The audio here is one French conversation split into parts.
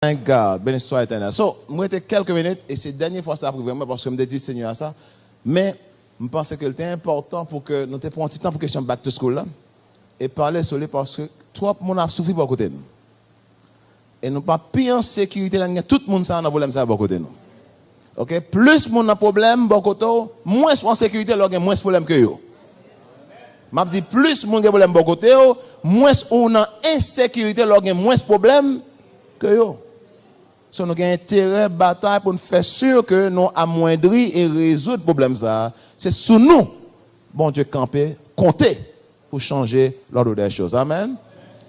Thank God. Béni soit éternel. So, moi, j'étais quelques minutes, et c'est la dernière fois que ça a pris vraiment, parce que je me dis, Seigneur, ça. Mais, je pensais que c'était important pour que nous prenions un petit temps pour que je back to school là, et parler sur lui, parce que trop de monde a souffert par côté de nous. Et nous pas plus en sécurité, là, tout le monde a un problème ça par côté de nous. OK? Plus mon a problème, par côté, moins en sécurité, là, il y a moins de problème que yo. Je dis plus mon a problème par côté, moins on a insécurité, là, il y a moins de problème que yo. So, nous avons intérêt bataille pour nous faire sûr que nous amoindrir et résoudre le problème. C'est sous nous, bon Dieu, camper, compter pour changer l'ordre des choses. Amen.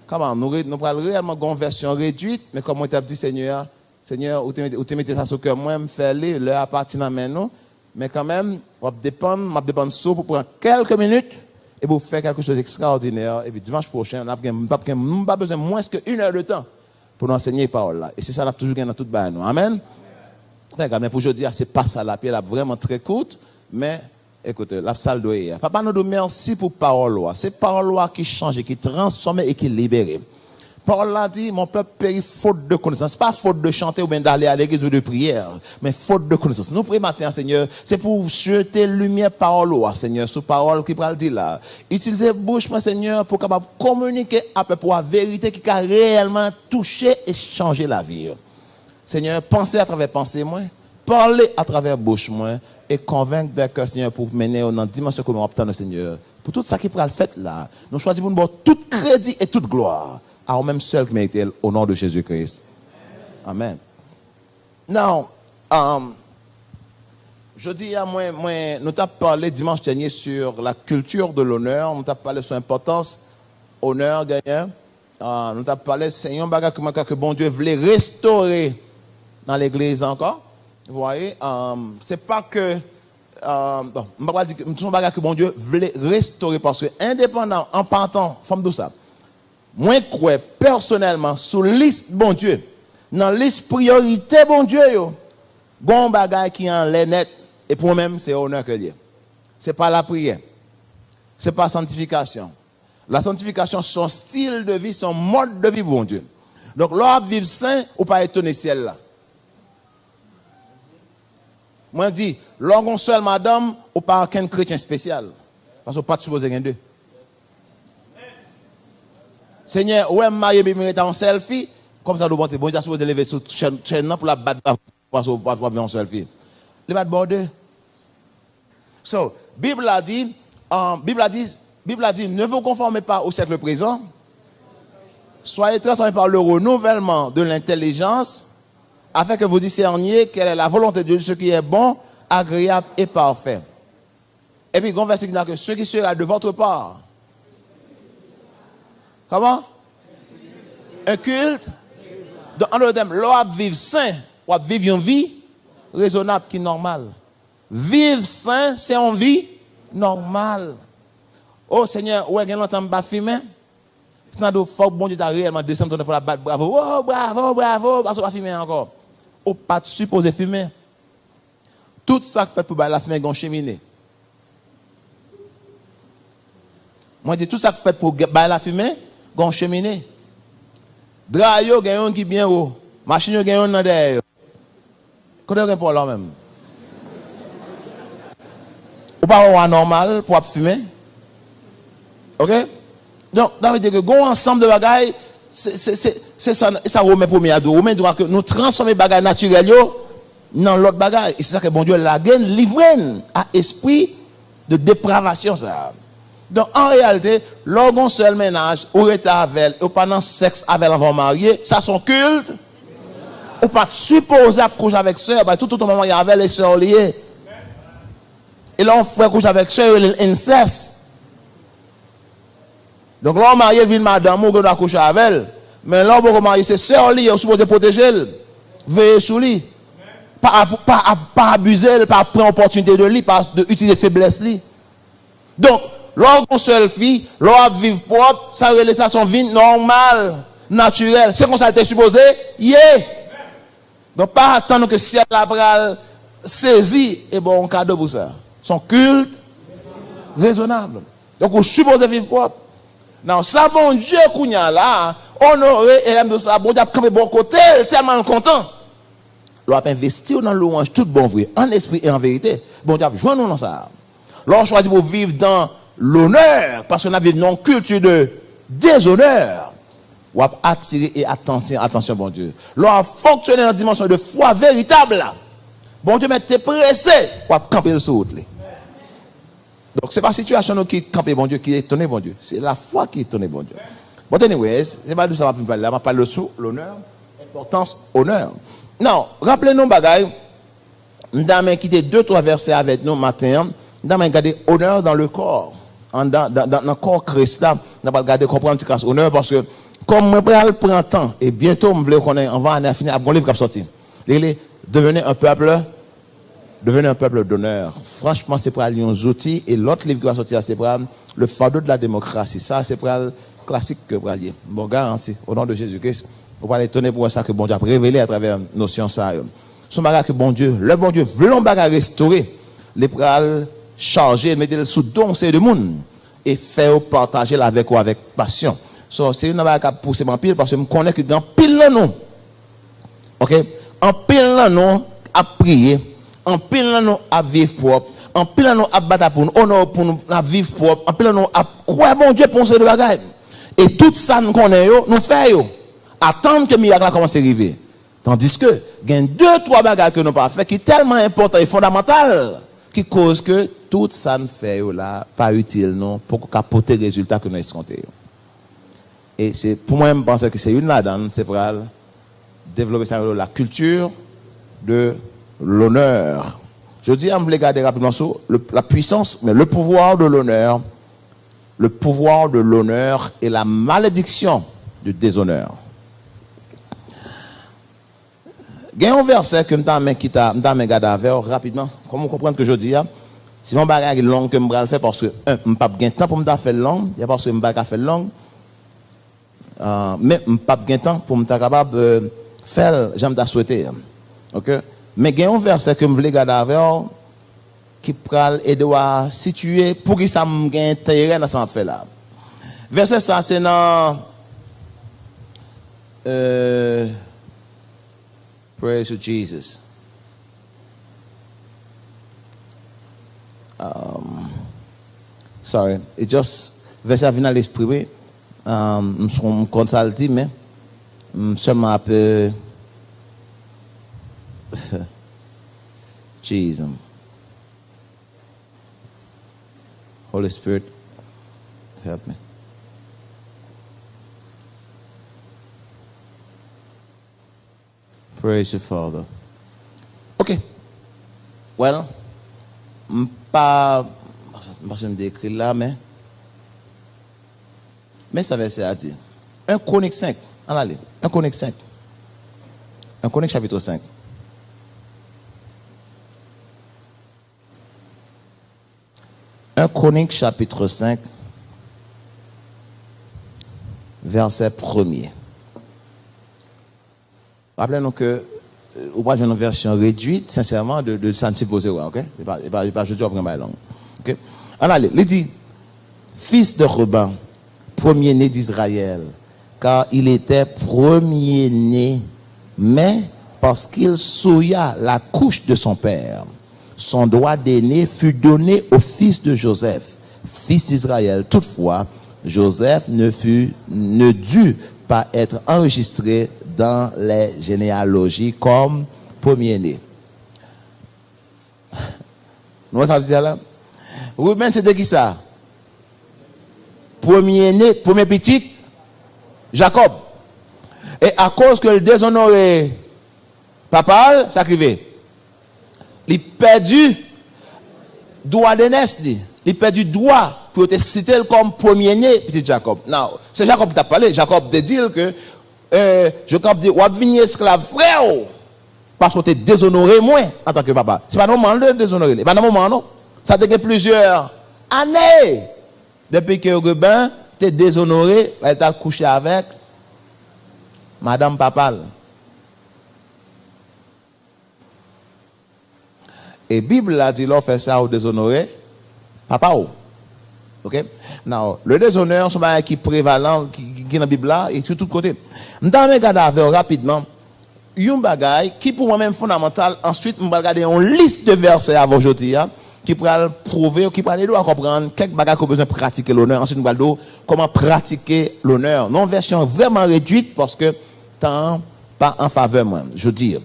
Comment nous parlons réellement d'une version réduite, mais comme on t'a dit, Seigneur, où tu mettez ça sur le cœur, moi, je fais l'heure appartient à nous. Mais quand même, je dépend de pour prendre quelques minutes et pour faire quelque chose d'extraordinaire. Et puis dimanche prochain, on n'a pas besoin de moins qu'une heure de temps pour nous enseigner les paroles là. Et c'est ça qu'on a toujours gagné dans toute balle. Amen. Mais pour aujourd'hui, c'est pas ça. La pierre est vraiment très courte, mais écoutez, la salle doit. Papa nous dit merci pour parole. C'est parole qui change, qui transforme et qui libère. Paul a dit, mon peuple périt faute de connaissance. Pas faute de chanter ou bien d'aller à l'église ou de prière, mais faute de connaissance. Nous prions matin, Seigneur, c'est pour jeter lumière parole, Seigneur, sous parole qui parle dit là. Utilisez bouche, mon Seigneur, pour capable communiquer à peu près la vérité qui a réellement touché et changé la vie. Seigneur, pensez à travers pensée, moi, parlez à travers bouche, moi, et convaincre des cœurs, Seigneur, pour mener dans la dimension que nous obtenons, Seigneur. Pour tout ça qui pourra le faire là, nous choisissons pour nous tout crédit et toute gloire. À même seul qui mérite au nom de Jésus-Christ. Amen. Now, je dis à moi, nous avons parlé dimanche dernier sur la culture de l'honneur. Nous avons parlé sur l'importance, honneur, gagnant. Nous avons parlé, Seigneur, que bon Dieu voulait restaurer dans l'église encore. Vous voyez, c'est pas que. Non, je ne vais pas dire que bon Dieu voulait restaurer parce que, indépendant, en partant, femme de ça. Moi, je crois personnellement, sous liste bon Dieu, dans liste priorité bon Dieu, bon bagay qui en l'air net, et pour moi-même, c'est honneur que lié. Ce n'est pas la prière. Ce n'est pas la sanctification. La sanctification, son style de vie, son mode de vie, bon Dieu. Donc, l'homme vivre saint, ou pas étonner ciel là. Moi, je dis, l'homme seul, madame, ou pas aucun chrétien spécial. Parce qu'on pas supposé gagner deux. Seigneur, ouais, marié, mais en selfie, comme ça, nous portons, bon, tu as lever sur chaîne pour la battre, pour faire un selfie. Les battre border. So, Bible a dit, ne vous conformez pas au siècle présent. Soyez transformés par le renouvellement de l'intelligence, afin que vous discerniez quelle est la volonté de Dieu, ce qui est bon, agréable et parfait. Et puis, il y a un verset qui dit que ce qui sera de votre part. Comment? Un culte. Donc, en d'autres termes, l'homme vivre sain, ou vivre une vie raisonnable qui est normale. Vivre sain, c'est une vie normale. Oh Seigneur, ouais, il y a longtemps que je ne fume. C'est un faut bon Dieu t'a réellement descendu pour la battre. Bravo, oh, bravo, bravo, parce qu'on va fumer encore. Oh, pas de supposé fumer. Tout ça que fait pour la fumer, c'est une cheminée. Moi, je dis tout ça que fait pour la fumer, gon cheminée. Drayo gagne qui bien haut. Machine gagne dans derrière. Connais pas là même. Ou pas normal pour fumer. OK? Donc, ça veut dire que gon ensemble de bagailles, c'est ça remet premier à dos. Remet droit que nous transformer bagailles naturelles dans l'autre bagaille. Et c'est ça que bon Dieu la gagne livré à esprit de dépravation ça. Donc, en réalité, l'orgon seul ménage, ou est avec, ou pendant sexe avec l'enfant marié, ça son culte. Ou pas supposé à coucher avec soeur, tout le moment il y avait les soeurs liées. Et là, on fait coucher avec soeur, l'inceste. Donc, l'homme marié vient madame, ou doit coucher avec elle. Mais l'homme marié, c'est soeur liée, on supposé protéger elle. Veiller sur lui. Pas abuser, pas prendre opportunité de lui, pas utiliser faiblesse lui. Donc, lorsqu'on seule fille, lorsqu'on vit propre, ça relève son vie normale, naturelle. C'est comme ça qu'elle est supposée. Yeah. Donc, pas attendre que si elle a saisi, et bon, un cadeau pour ça. Son culte raisonnable. Donc, on suppose vivre propre. Non, ça, bon Dieu, qu'on y a là, honoré et aime de ça. Bon Dieu a campé bon côté, tellement content. L'on a investi dans le louange tout bon vrai, en esprit et en vérité. Bon Dieu a joint nous dans ça. L'on choisit pour vivre dans l'honneur, parce qu'on a vécu dans une culture de déshonneur. On a attiré et attention, bon Dieu. L'on a fonctionné dans une dimension de foi véritable. Bon Dieu, mais t'es pressé pour camper le saut. Donc, ce n'est pas la situation qui campe, bon Dieu, qui est étonné, bon Dieu. C'est la foi qui est étonné, bon Dieu. Bon, anyways, c'est pas de ça que je vais parler. On va parler de sous, l'honneur, importance, honneur. Non, rappelez-nous, bagaille, nous avons quitté 2-3 versets avec nous matin. Nous avons gardé honneur dans le corps. Dans le corps Christ, là, nous avons gardé comprendre ce honneur parce que, comme je prends temps, et bientôt, on va finir à un livre qui a sorti. Devenez un peuple d'honneur. Franchement, c'est pour aller aux outils. Et l'autre livre qui va sortir, c'est pour le fardeau de la démocratie. Ça, c'est pour le classique que vous alliez. Bon, garanti, au nom de Jésus-Christ, vous allez étonner pour ça que bon Dieu a révélé à travers nos sciences. Son bagage que bon Dieu, le bon Dieu, veut l'on bagage restaurer, les pral charger, mettre sous don, c'est de monde, et faire partager avec ou avec passion. So, c'est une bagage qui pousse en pile parce que je connais que dans pile là, non. Ok? En pile là, non, à prier. En pile là, non, à vivre propre. En pile là, non, à battre pour nous. Honneur pour nous, à vivre propre. En pile là, non, à croire bon Dieu pour ces bagages. Et tout ça, nous connaissons, nous faisons. Attendre que le miracle commence à arriver. Tandis que, il y a 2-3 bagages que nous n'avons pas fait qui sont tellement importants et fondamentaux qui causent que tout ça nous fait là, pas utile non, pour capoter les résultats que nous escomptons. Et c'est, pour moi, je pense que c'est une là-dedans, c'est pour développer ça, la culture de l'honneur. Je dis, on va regarder rapidement sur la puissance, mais le pouvoir de l'honneur et la malédiction du déshonneur. Il y a un verset que je vais regarder rapidement. Comment vous comprenez que je dis? Si mon bagage est long que je vais le faire parce que, je n'ai pas de temps pour me faire long, il y a parce que je ne vais pas faire long. Mais je n'ai pas de temps pour me capable faire, j'aime souhaiter. OK? Mais il y a un verset que je vais regarder qui peut aider à situer pour que ça me gagne intérêt dans ce que je fais là. Verset ça, c'est dans. Praise to Jesus. Sorry, it just verset vient à l'esprit. Nous sommes consultés, mais seulement un peu. Jesus. Holy Spirit, help me. Praise you, Father. OK. Well, pas je me décris là, mais ça verset à dire. 1 Chronique 5. Allez, 1 Chronique 5. 1 Chronique chapitre 5. Un Chronique chapitre 5, verset 1er. Rappelez-nous que, ou pas une version réduite, sincèrement, de Santiposé, ok? C'est pas je dis après ma langue. Ok? Allez, il dit, fils de Ruben, premier-né d'Israël, car il était premier-né, mais parce qu'il souilla la couche de son père. Son droit d'aîné fut donné au fils de Joseph, fils d'Israël. Toutefois, Joseph ne dut pas être enregistré dans les généalogies comme premier-né. Nous ça veut dire là? Ruben, c'était qui ça? Premier-né, premier petit, Jacob. Et à cause que le déshonoré papa, ça arrivait. Il perdu droit d'aînesse, il perdu droit pour être cité comme premier-né petit Jacob. Non, c'est Jacob qui t'a parlé. Jacob te dit que Jacob dit, on va venir esclave frère parce que tu es déshonoré moins en tant que papa. C'est pas normal de déshonorer. C'est pas normal, non. Ça a été plusieurs années depuis que Ruben t'es déshonoré, elle t'a couché avec Madame Papa. Et la Bible a dit, l'on fait ça au déshonoré, papa. OK? Now, le déshonneur, c'est un qui prévalent, qui qui est dans la Bible là, et sur tous côtés. Je vais regarder rapidement. Un bagay qui pour moi-même fondamental. Ensuite, je vais regarder une liste de versets avant aujourd'hui qui pourra prouver, qui pourra aider à comprendre quelques bagages qu'on a besoin de pratiquer l'honneur. Ensuite, nous allons voir comment pratiquer l'honneur. Non, version vraiment réduite parce que tant pas en faveur moi. Je dis.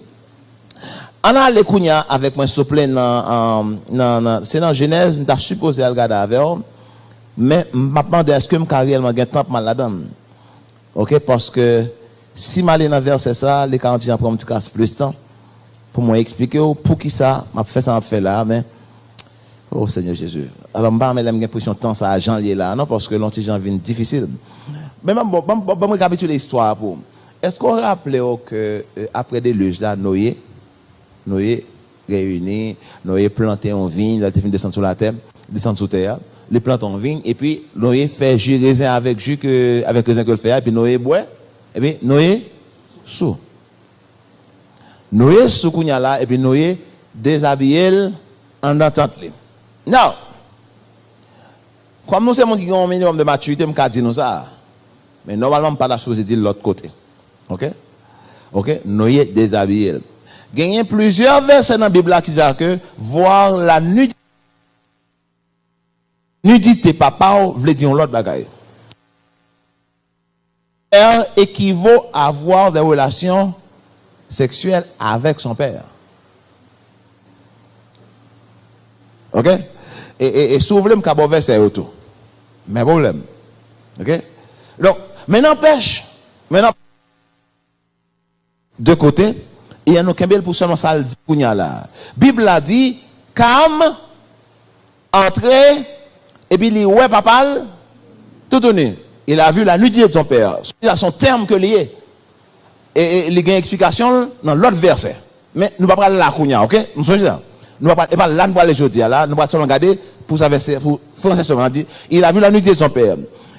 On a les kounya avec moi s'il vous plaît c'est dans Genèse, nous avons supposé regarder avec mais je me demande est-ce que je suis réellement temps mal là-dedans. OK, parce que si je suis dans verset ça, les 40 ans prennent un petit casse plus de temps pour moi expliquer pour qui ça, je fais ça, je fais là, mais oh Seigneur Jésus. Alors, je n'ai pas l'impression de temps ça à Jean lié là, non, parce que l'anti Jean vient difficile. Mais je vais récapituler l'histoire pour. Est-ce qu'on rappelle que après des luges là, Noé réuni, Noé planté en vigne, il a fini descendre sur la terre, descendre sous terre, les plantes en vigne, et puis Noé fait jus raisin avec raisin que le fait, et puis Noé boit, et puis Noé sous. Noé sous kounya là, et puis Noé déshabillé en entente. Non. Comme nous sommes qui ont un minimum de maturité, je dis nous ça. Mais normalement, pas la chose dire de l'autre côté. OK? OK? Noé déshabillé. Il y a plusieurs versets dans la Bible qui disent que voir la nudité papa veut dire l'autre bagaille. Père équivaut à avoir des relations sexuelles avec son père. OK? Et si vous voulez, je vais verset autour. Mais problème. OK? Donc, mais n'empêche, de côté, il y a un kembel pour seulement ça le dit là. Bible a dit Cam entrer et puis il ouais papa tout donné. Il a vu la nudité de son père. C'est son terme que lié. Et il y a une explication dans l'autre verset. Mais nous ne pas parler là kounya, OK? Nous sommes là. Nous ne pas parler là nous parler aujourd'hui là, nous pas seulement regarder pour ça verset pour français seulement dit, il a vu la nudité de son père.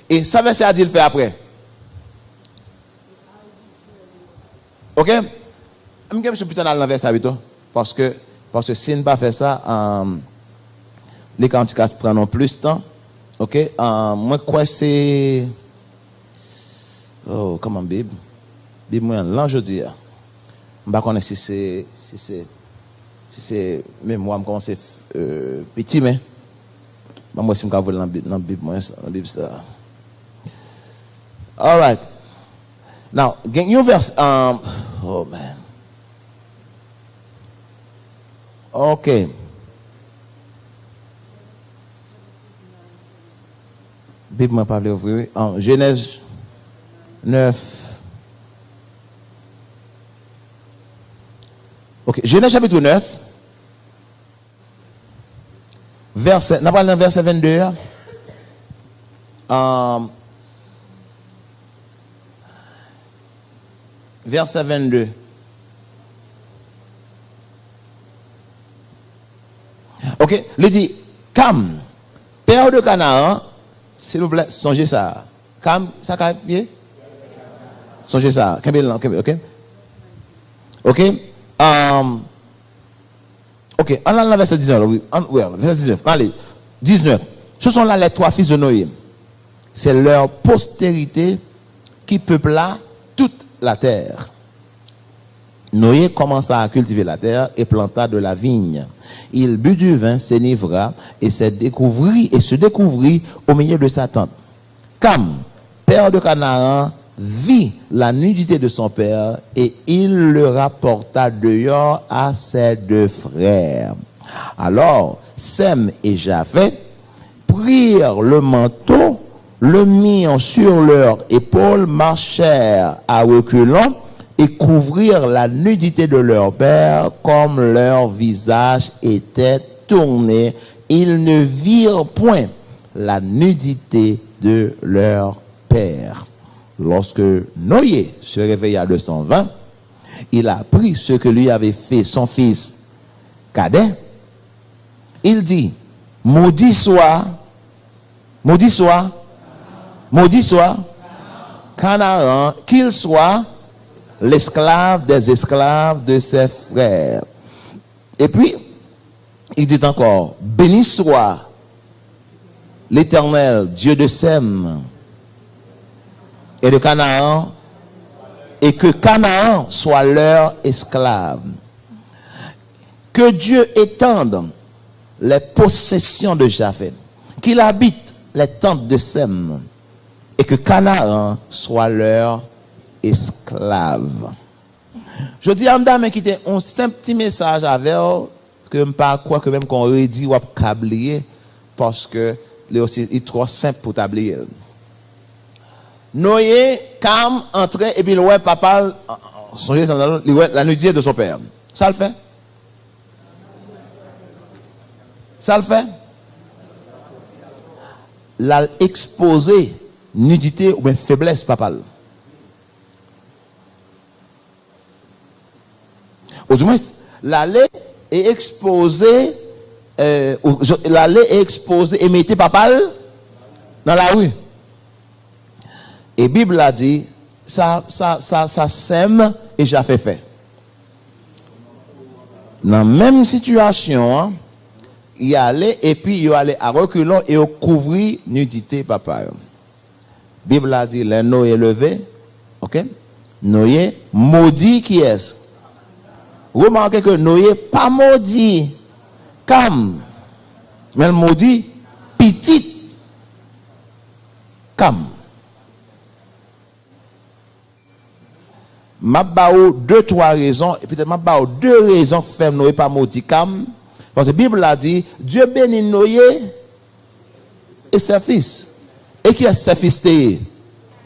Et ça verset a dit il fait après. OK? Je suis plutôt dans l'inverse avec toi. Parce que si on ne pas fait ça, les cantiques prennent plus de temps. OK? Moi, quoi, c'est. Oh, comment, Bible? Bible, moi, là, je dis. Je ne sais pas si c'est. Même moi, je commence petit, mais. Moi, si je vais dans la Bible, moi, dans la Bible, ça. All right. Now, il y a un verse. Oh, man. OK. Bible m'a parlé ouvrir. En Genèse 9. OK. Genèse chapitre 9. Verset, nous parlons verset 22. Verset 22. OK, il dit Cam, père de Canaan, s'il vous plaît, songez ça. Cam, ça a pied? Songez ça. OK? OK? OK, on a le verset 19. Oui, verset 19. Allez, 19. Ce sont là les trois fils de Noé. C'est leur postérité qui peupla toute la terre. Noé commença à cultiver la terre et planta de la vigne. Il but du vin, s'enivra et se découvrit au milieu de sa tente. Cam, père de Canaan, vit la nudité de son père et il le rapporta dehors à ses deux frères. Alors, Sem et Japhet prirent le manteau, le mirent sur leurs épaules, marchèrent à reculons et couvrirent la nudité de leur père, comme leur visage était tourné. Ils ne virent point la nudité de leur père. Lorsque Noé se réveilla de son vin, il apprit ce que lui avait fait son fils cadet. Il dit, maudit soit Canaan, qu'il soit l'esclave des esclaves de ses frères. Et puis, il dit encore, béni soit l'Éternel, Dieu de Sem et de Canaan, et que Canaan soit leur esclave. Que Dieu étende les possessions de Japheth, qu'il habite les tentes de Sem, et que Canaan soit leur esclave. Je dis à madame qui était un simple petit message avec eux, que je ne pas quoi que même qu'on redit ou câblier, parce que il est trop simple pour t'oublier. Noé, Cam, entrait, et puis le ouais, papa, la nudité de son père. Ça le fait? Ça le fait? L'a exposé, nudité ou bien faiblesse, papa. Ou du moins, l'aller est exposé, l'aller est exposé et mettez papa dans la rue. Et la Bible a dit, ça sème et j'ai fait. Dans la même situation, hein, il allait et puis il allait à reculons et il couvrit nudité papa. La Bible a dit, le Noé levé, ok? Noé maudit qui est? Remarquez que Noé pas maudit Cam, mais maudit petit Cam. Je vais deux, trois raisons, et peut-être je vais deux raisons pour faire Noé pas maudit Cam. Parce que la Bible a dit, Dieu bénit Noé et ses fils. Et qui est ses fils?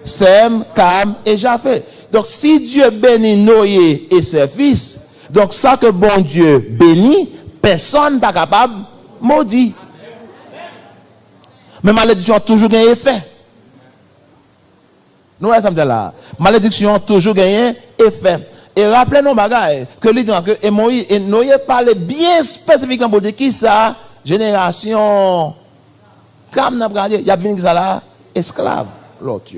Sem, Cam et Japheth. Donc si Dieu bénit Noé et ses fils, donc ça que bon Dieu bénit, personne n'est pas capable de maudire. Mais malédiction a toujours gagné effet. Nous, ça me dit là. Malédiction a toujours gagné effet. Et rappelez-nous, que lui dit que Moïse et Noé parlait bien spécifiquement pour dire qui ça, génération, comme n'a pas dit, il y a venu ça là, esclave, l'autre.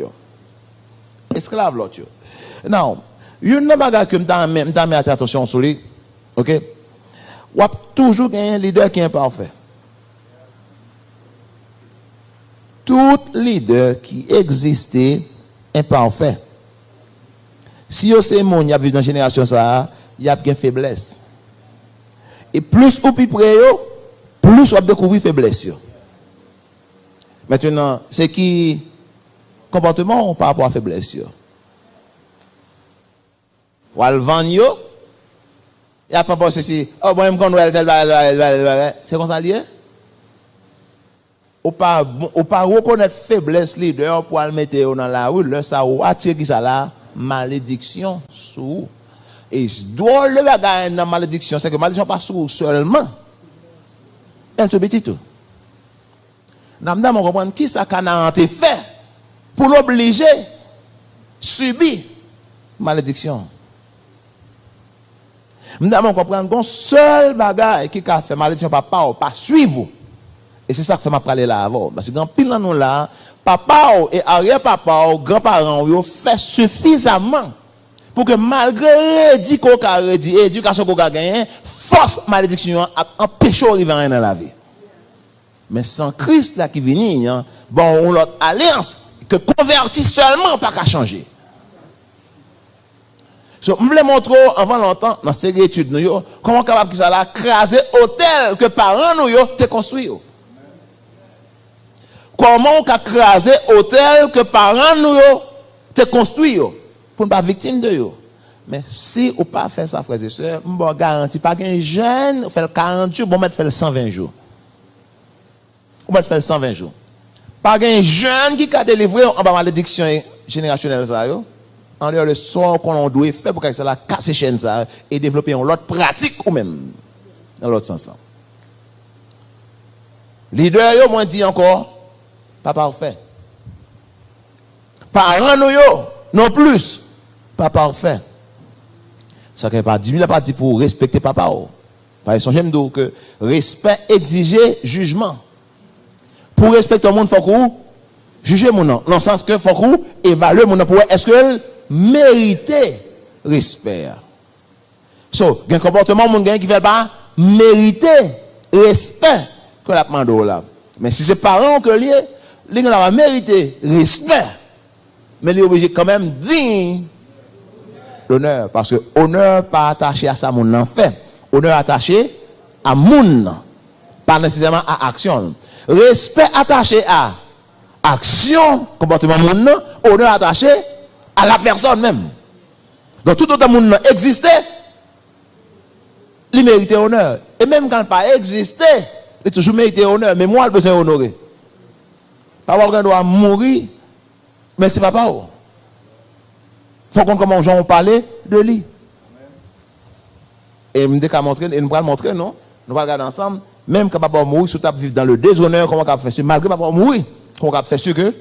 Esclave, l'autre. Non, une chose que je mets attention sur lui, ok? On a toujours un leader qui est imparfait. Tout leader qui existait imparfait. Si vous avez mon, y a vu dans la génération ça, il y a une faiblesse. Et plus ou plus près, plus on découvrir faiblesse. Maintenant, c'est qui comportement par rapport à faiblesse. Ou al vanyo, il n'y a pas de ceci. Oh, moi, c'est comme ça lié. Ou pas reconnaître faiblesse leader pour le mettre dans la rue, là, ça ou attire qui ça là, malédiction sous. Et doit le bagage dans malédiction, c'est que malédiction pas sous seulement. Elle se petit tout. Namda on comprendre qui ça Canaan te fait pour l'obliger subir malédiction. Namda on comprendre qu'on seul bagage qui a fait malédiction pas suivre. Et c'est ça que fait m'a parler là avant. Parce que quand pile nous là, papa et arrière-papa, grands-parents, ils ont fait suffisamment pour que malgré l'éducation qu'on a gagné, force malédiction a empêché d'arriver à dans la vie. Mais sans Christ là qui vient, bon, on l'autre alliance que converti seulement pas qu'à changer. So, je voulais montrer avant longtemps dans ces études nous comment capable qui ça là craser hôtel que parents nous ont construit. Comment on a crasé hôtel que parents nous te construit pour ne pas victime de eux. Mais si on pas faire ça frères et sœurs, on garantit pas qu'un jeune fait le 40 jours, bon mettre faire le 120 jours. On va faire 120 jours. Pas un jeune qui a délivré en bas malédiction générationnelle ça yo. En dehors de sort qu'on doit faire pour que ça la casser chaîne ça et développer une autre pratique ou même dans l'autre sens. Leader yo moi dit encore pas parfait. Parents nous yo non plus pas parfait. Ça ne pas dit, il n'a pas dit pour respecter papa. Par exemple, j'aime dire que respect exigeait jugement. Pour respecter le monde, il faut qu'on juge mon nom. Dans le sens que il faut qu'on évalue mon nom pour est-ce qu'elle mérite respect. So, il y a un comportement mon qui ne fait pas mériter respect que la demande là. Mais si c'est parents que lié, il va mériter respect mais il est obligé quand même de dire l'honneur. Parce que honneur pas attaché à ça, mon en fait. Honneur attaché à moun, pas nécessairement à action. Respect attaché à action, comportement moun, honneur attaché à la personne même. Donc tout autant moun existait, il méritait honneur. Et même quand il n'a pas existé, il toujours mérité honneur. Mais moi, il a besoin d'honorer. Papa doit mourir, mais c'est papa. Il faut qu'on commence à parler de lui. Et nous allons montrer, non? Nous allons regarder ensemble, même quand papa mourir, si tu vivre dans le déshonneur, comment on va faire ça? Malgré papa mourir, comment on va faire ça que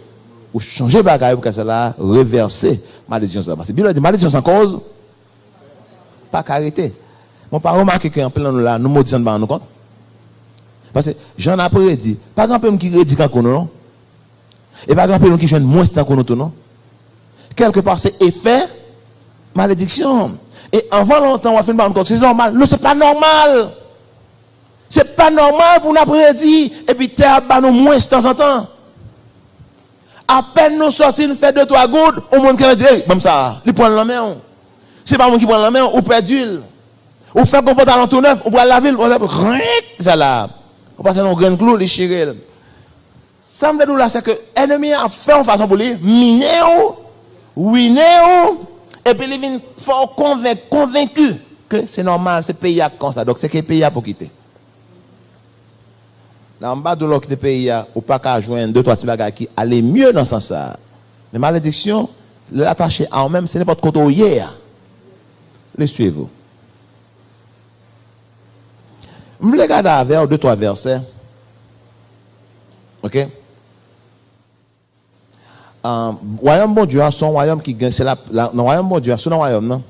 vous changez de bagaille pour que cela reverser malédiction. Parce que Bible dit malédiction sans cause, pas qu'arrêter. Mon pas remarqué qu'en plein là, nous maudissons pas nous compte. Parce que j'en ai prédit, pas grand peu qui rédit quand non. Et pas grand peu qui joue moins tant qu'on non. Quelque part c'est effet malédiction. Et avant longtemps on va faire une compte, c'est normal. Non, c'est pas normal. C'est pas normal pour nous prédire et puis terre ba nous moins de temps en temps. À peine nous sortir, nous faire 2-3 gouttes, au monde qui va dire, comme ça, il prend la main. C'est pas moi qui prend la main, ou perd d'huile. Ou fait un pantalon tout neuf, ou prend la ville, on va ça là. On passe dans un grain de clou, les chirés. Ça me dit là, c'est que l'ennemi a fait en façon pour lui, miner ou, ruiner ou, et puis il vient fort convaincu que c'est normal, c'est pays comme ça. Donc c'est que le pays pour quitter. Là, en bas de l'autre pays, ou pas qu'à joindre 2-3 petits bagages qui allaient mieux dans ce sens. Mais malédiction, l'attacher à eux-mêmes, ce n'est pas de côté hier. Les suivez-vous. Je vais regarder avec 2-3 versets. Ok? Royaume bon Dieu, son royaume qui gagne, c'est le royaume bon Dieu, son royaume, non?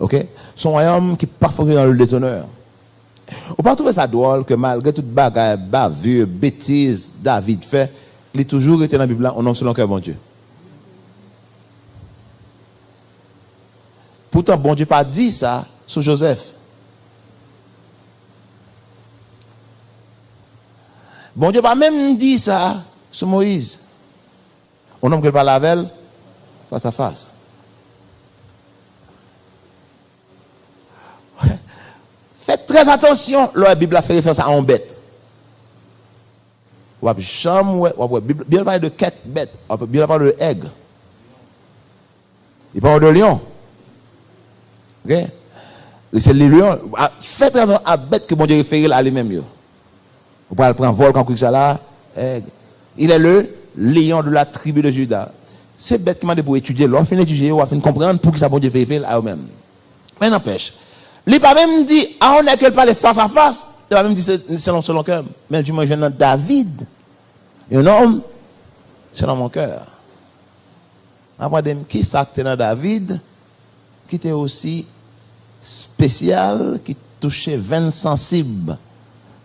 Ok? Son royaume qui parfois dans le déshonneur. On peut trouver ça drôle que malgré toute bagarre, bavure, bêtise, David fait, il est toujours été dans la Bible, on a selon cœur bon Dieu. Pourtant, bon Dieu n'a pas dit ça sur Joseph. Bon Dieu n'a pas même dit ça sur Moïse. On a pas la avec face à face. Faites très attention, la Bible a fait référence à une bête. La Bible parle de 4 bêtes. La Bible parle de aigre. Il parle de lion. Ok? C'est les lions. Faites attention à la bête que mon Dieu réfère à lui-même. Vous pouvez prendre un vol quand ça là. Il est le lion de la tribu de Juda. C'est bête qui m'a dit pour étudier. L'on finit d'étudier, on va finir comprendre pour que ça bon Dieu fait à eux-mêmes. Mais n'empêche. Il n'a pas même dit, on est qu'elle parle face à face. Il n'a pas même dit, c'est selon cœur. Mais du moins, je nomme David. Un homme, selon mon cœur. Après, qui s'acte dans David, qui était aussi spécial, qui touchait 20 sensibles.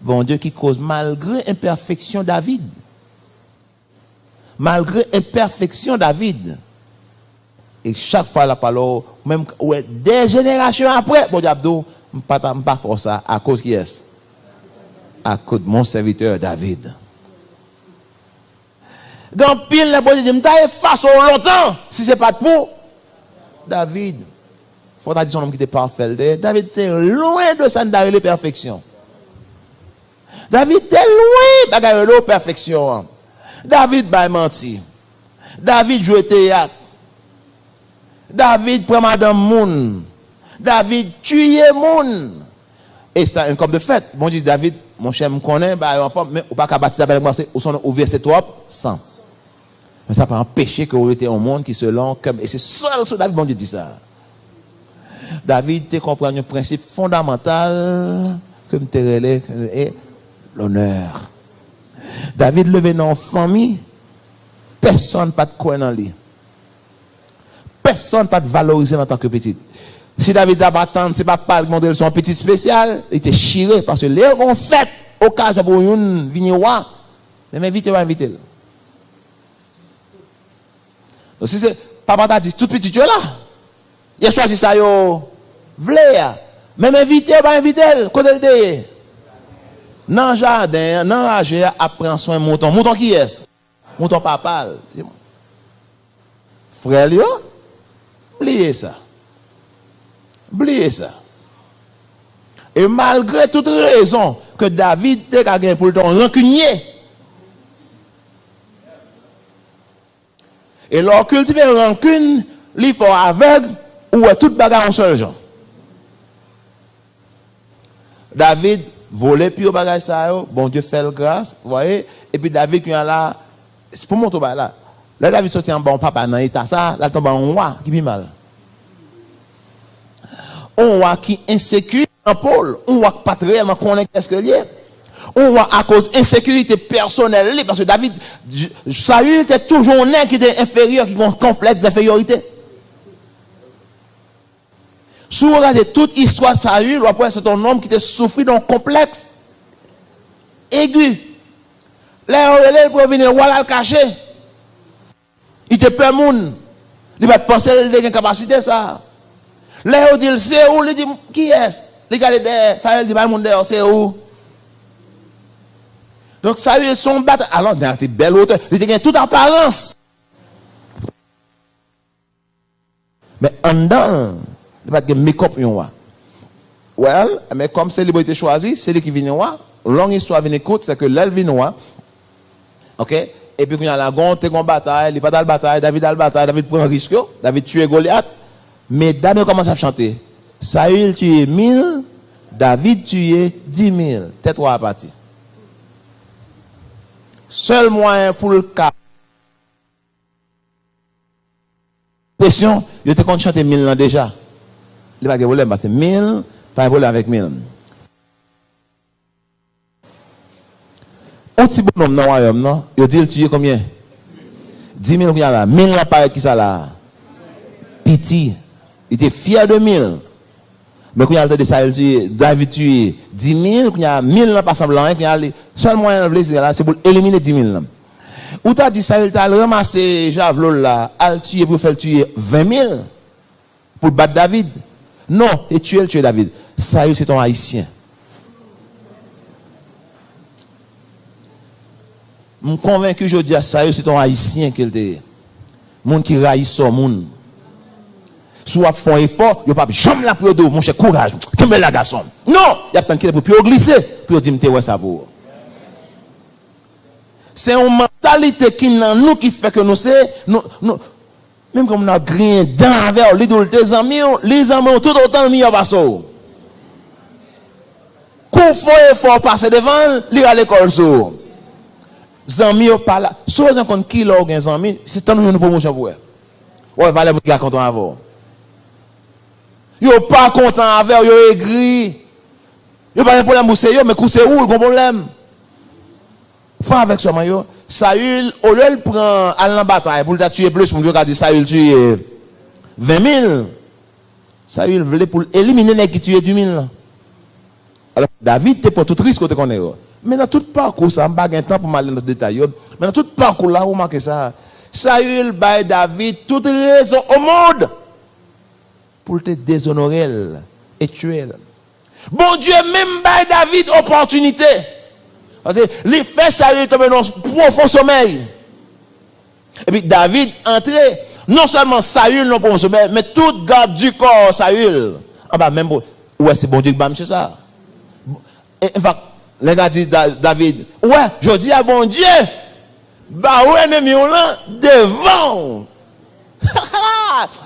Bon Dieu qui cause malgré imperfection David. Malgré imperfection David. Et chaque fois la parole, même des générations après, bon Dieu, je ne peux pas faire ça à cause qui est? À cause de mon serviteur David. Dans pile, le bon Dieu dit, je face longtemps, si ce n'est pas pour David. Il faut dire son homme qui était parfait. David était loin de ça de la perfection. David était loin de la perfection. David va mentir. David jouait théâtre. David prend madame moun. David tuait moun. Et ça, comme de fait, bon dit David, mon cher me connaît, mais ou pas qu'à bâtir avec moi, au verset 3, 100. Mais ça peut empêcher que vous étiez un monde qui selon comme. Et c'est seul sur David, bon Dieu dit ça. David te comprend un principe fondamental comme et l'honneur. David levé dans une famille, personne pas de quoi dans lui. Personne pas de valoriser en tant que petit. Si David a battu, c'est pas pas le son petit spécial, il était chiré parce que les ont fait occasion pour une venir roi. Mais inviter va inviter. Donc si c'est papa t'a dit tout petit tu es là. Il a choisi ça yo vle. Même inviter va inviter côté le dans jardin, dans rage, apprend soin mouton. Mouton qui est? Mouton papa. Frère, oubliez ça. Oubliez ça. Et malgré toute raison que David te gagné pour le temps rancunier, et leur cultiver rancune, il faut aveugle ou toute bagarre en seul genre. David volait puis au bagage ça, bon Dieu fait le grâce, vous voyez, et puis David qui est là, c'est pour mon toba là. Là David sorti en bon papa dans l'état ça, là tombe en roi qui vit mal. On voit qui insécure en Paul, on voit pas très réellement connaître qu'est-ce que lié. On voit à cause insécurité personnelle parce que David Saül était toujours un qui était inférieur qui a un complexe d'infériorité. Si vous regardez toute l'histoire de Saül, c'est un homme qui était souffert d'un complexe aigu. Là, il peut venir voir le cacher. Il était peur moun. Il va penser qu'il a une capacité ça. Là, il dit c'est où, il dit qui est-ce? Il regarde derrière, Saül dit mon derrière, c'est où? Donc Saül son battre. Alors, il était belle hauteur, il était toute apparence. Mais en dedans, il va être make-up yon. Well, mais comme c'est lui qui a été choisi, c'est lui qui vient voir. Longue histoire vient écoute, c'est que l'elle vient voir. OK? Et puis quand il y a la gonte, il y a une bataille, il pas dans la bataille, David dans la bataille, David prend un risque, David tue Goliath. Mais David commence à chanter. Saül tue 1000, David tue 10 000. Tête trois parties. Seul moyen pour le cas. Pression, il était contre chanter 1000 déjà. Il n'y a pas de problème parce que 1000, pas de problème avec 1000. Un petit bonhomme dans le royaume, non? Il dit, il tue combien? 10 000, il y a là. 1000 là, pareil, qui ça là? Piti. Il était fier de 1000. Mais quand il y a le temps de ça, David tue 10 000, il y a 1000 là, pas semblant, il y a le seul moyen de c'est pour éliminer 10 000. Ou tu as dit, ça, il t'a ramassé Javelot là, à le tuer pour faire tuer 20 000 pour battre David. Non, et tuer David. Ça, c'est ton haïtien. Je suis convaincu que je dis à ça, c'est ton haïtien qu'il est. Monde qui raït son monde. Soit font effort, il n'y a pas jamais la pour mon cher courage. Quel la garçon. Non, il y a tant qu'il est pour glisser, pour dire ouais ça pour. C'est une mentalité qui nous qui fait que nous c'est nous même comme on a grien dans avec les amis tout autant mis à basso. Qu'on fait effort passer devant, lui à l'école so. Zami pas là. Soit un compte qui l'a un zami, c'est tant une promotion pour eux. Ouais, valait mon gars content avant. Yo pas content avec yo aigri. Yo pas de problème pour c'est yo mais c'est où le problème? Fin avec ça yo. Saül au lieu de prendre à la bataille pour le tuer plus, mon Dieu a dit Saül tuer 20 000. Saül voulait pour éliminer les qui tuaient 10 000. Alors David t'es pour tout risque que connaît. Mais dans tout parcours ça, on pas gain temps pour m'aller dans le détail. Mais dans tout parcours là, vous marquez ça. Saül bail David toute raison au monde pour te déshonorer et tuer. Bon Dieu même bail David opportunité. Parce que les faits Saül tombe dans profond sommeil. Et puis David entrait, non seulement Saül non profond sommeil, mais tout garde du corps Saül. Ah bah même ouais c'est bon Dieu qui va monsieur ça. En fait, les gars disent David, ouais, je dis à bon Dieu, bah ouais ennemi là devant.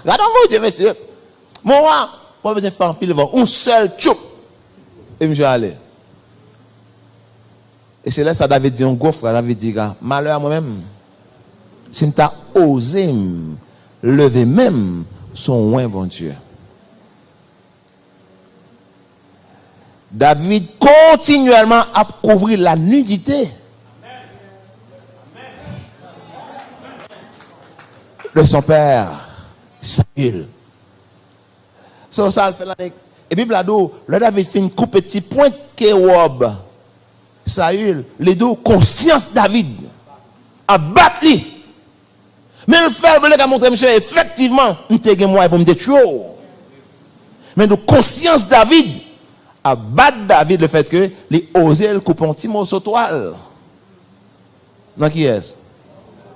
Regardez mon Dieu monsieur. Moi, pas besoin de faire un pile devant, un seul tchoup. Et je vais aller. Et c'est là ça David dit, un gros frère, David dit, malheur à moi-même. Si tu as osé lever même son oin, bon Dieu. David continuellement à couvrir la nudité de son père, Saül. Ça le fait là. Et puis, le David fait une coupe petit point que Wob. Saül, les deux, conscience David, a battu. Mais le frère voulait montrer, monsieur, effectivement, nous avons moi pour me détruire. Mais de conscience David, a battu David le fait que les osé le couper un petit morceau de toile. Dans qui est-ce?